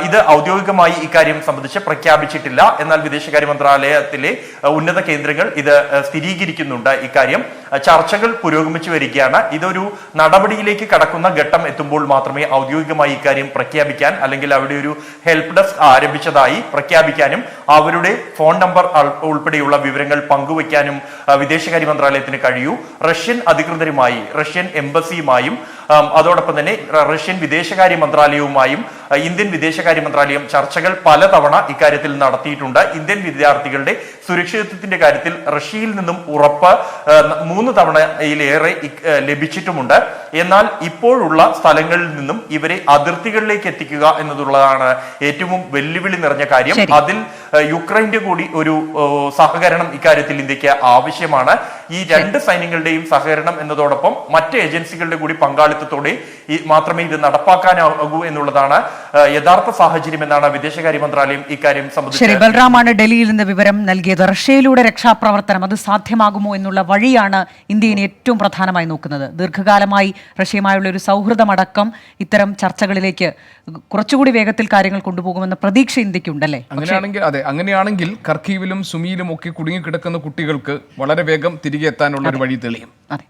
ഇത് ഔദ്യോഗികമായി ഇക്കാര്യം സംബന്ധിച്ച് പ്രഖ്യാപിച്ചിട്ടില്ല. എന്നാൽ വിദേശകാര്യ മന്ത്രാലയത്തിലെ ഉന്നത കേന്ദ്രങ്ങൾ ഇത് സ്ഥിരീകരിക്കുന്നുണ്ട്. ഇക്കാര്യം ചർച്ചകൾ പുരോഗമിച്ചു വരികയാണ്. ഇതൊരു നടപടിയിലേക്ക് കടക്കുന്ന ഘട്ടം എത്തുമ്പോൾ മാത്രമേ ഔദ്യോഗികമായി ഇക്കാര്യം പ്രഖ്യാപിക്കാൻ, അല്ലെങ്കിൽ അവിടെ ഒരു ഹെൽപ്പ് ഡെസ്ക് ആരംഭിച്ചതായി പ്രഖ്യാപിക്കാനും അവരുടെ ഫോൺ നമ്പർ ഉൾപ്പെടെയുള്ള വിവരങ്ങൾ പങ്കുവയ്ക്കാനും വിദേശകാര്യ മന്ത്രാലയത്തിന് കഴിയൂ. റഷ്യൻ അധികൃതരുമായി, റഷ്യൻ എംബസിയുമായും അതോടൊപ്പം തന്നെ റഷ്യൻ വിദേശകാര്യ മന്ത്രാലയവുമായും ഇന്ത്യൻ വിദേശകാര്യ മന്ത്രാലയം ചർച്ചകൾ പലതവണ ഇക്കാര്യത്തിൽ നടത്തിയിട്ടുണ്ട്. ഇന്ത്യൻ വിദ്യാർത്ഥികളുടെ സുരക്ഷിതത്വത്തിന്റെ കാര്യത്തിൽ റഷ്യയിൽ നിന്നും ഉറപ്പ് 3 തവണയിലേറെ ലഭിച്ചിട്ടുമുണ്ട്. എന്നാൽ ഇപ്പോഴുള്ള സ്ഥലങ്ങളിൽ നിന്നും ഇവരെ അതിർത്തികളിലേക്ക് എത്തിക്കുക എന്നതുള്ളതാണ് ഏറ്റവും വെല്ലുവിളി നിറഞ്ഞ കാര്യം. അതിൽ യുക്രൈന്റെ കൂടി ഒരു സഹകരണം ഇക്കാര്യത്തിൽ ഇന്ത്യക്ക് ആവശ്യമാണ്. ഈ 2 സൈന്യങ്ങളുടെയും സഹകരണം എന്നതോടൊപ്പം മറ്റ് ഏജൻസികളുടെ കൂടി പങ്കാളിത്തത്തോടെ മാത്രമേ ഇത് നടപ്പാക്കാനാകൂ എന്നുള്ളതാണ് യഥാർത്ഥ സാഹചര്യം എന്നാണ് വിദേശകാര്യ മന്ത്രാലയം ഇക്കാര്യം സംബന്ധിച്ച്. ശരി, ബൽറാമാണ് ഡൽഹിയിൽ നിന്ന് വിവരം നൽകിയത്. റഷ്യയിലൂടെ രക്ഷാപ്രവർത്തനം അത് സാധ്യമാകുമോ എന്നുള്ള വഴിയാണ് ഇന്ത്യ ഇനി ഏറ്റവും പ്രധാനമായി നോക്കുന്നത്. ദീർഘകാലമായി റഷ്യയുമായുള്ള ഒരു സൗഹൃദമടക്കം ഇത്തരം ചർച്ചകളിലേക്ക് കുറച്ചുകൂടി വേഗത്തിൽ കാര്യങ്ങൾ കൊണ്ടുപോകുമെന്ന പ്രതീക്ഷ ഇന്ത്യക്കുണ്ടല്ലേ? അങ്ങനെയാണെങ്കിൽ ഖർക്കീവിലും സുമിയിലും ഒക്കെ കുടുങ്ങിക്കിടക്കുന്ന കുട്ടികൾക്ക് വളരെ വേഗം തിരികെ എത്താനുള്ള ഒരു വഴി തെളിയും. അതെ.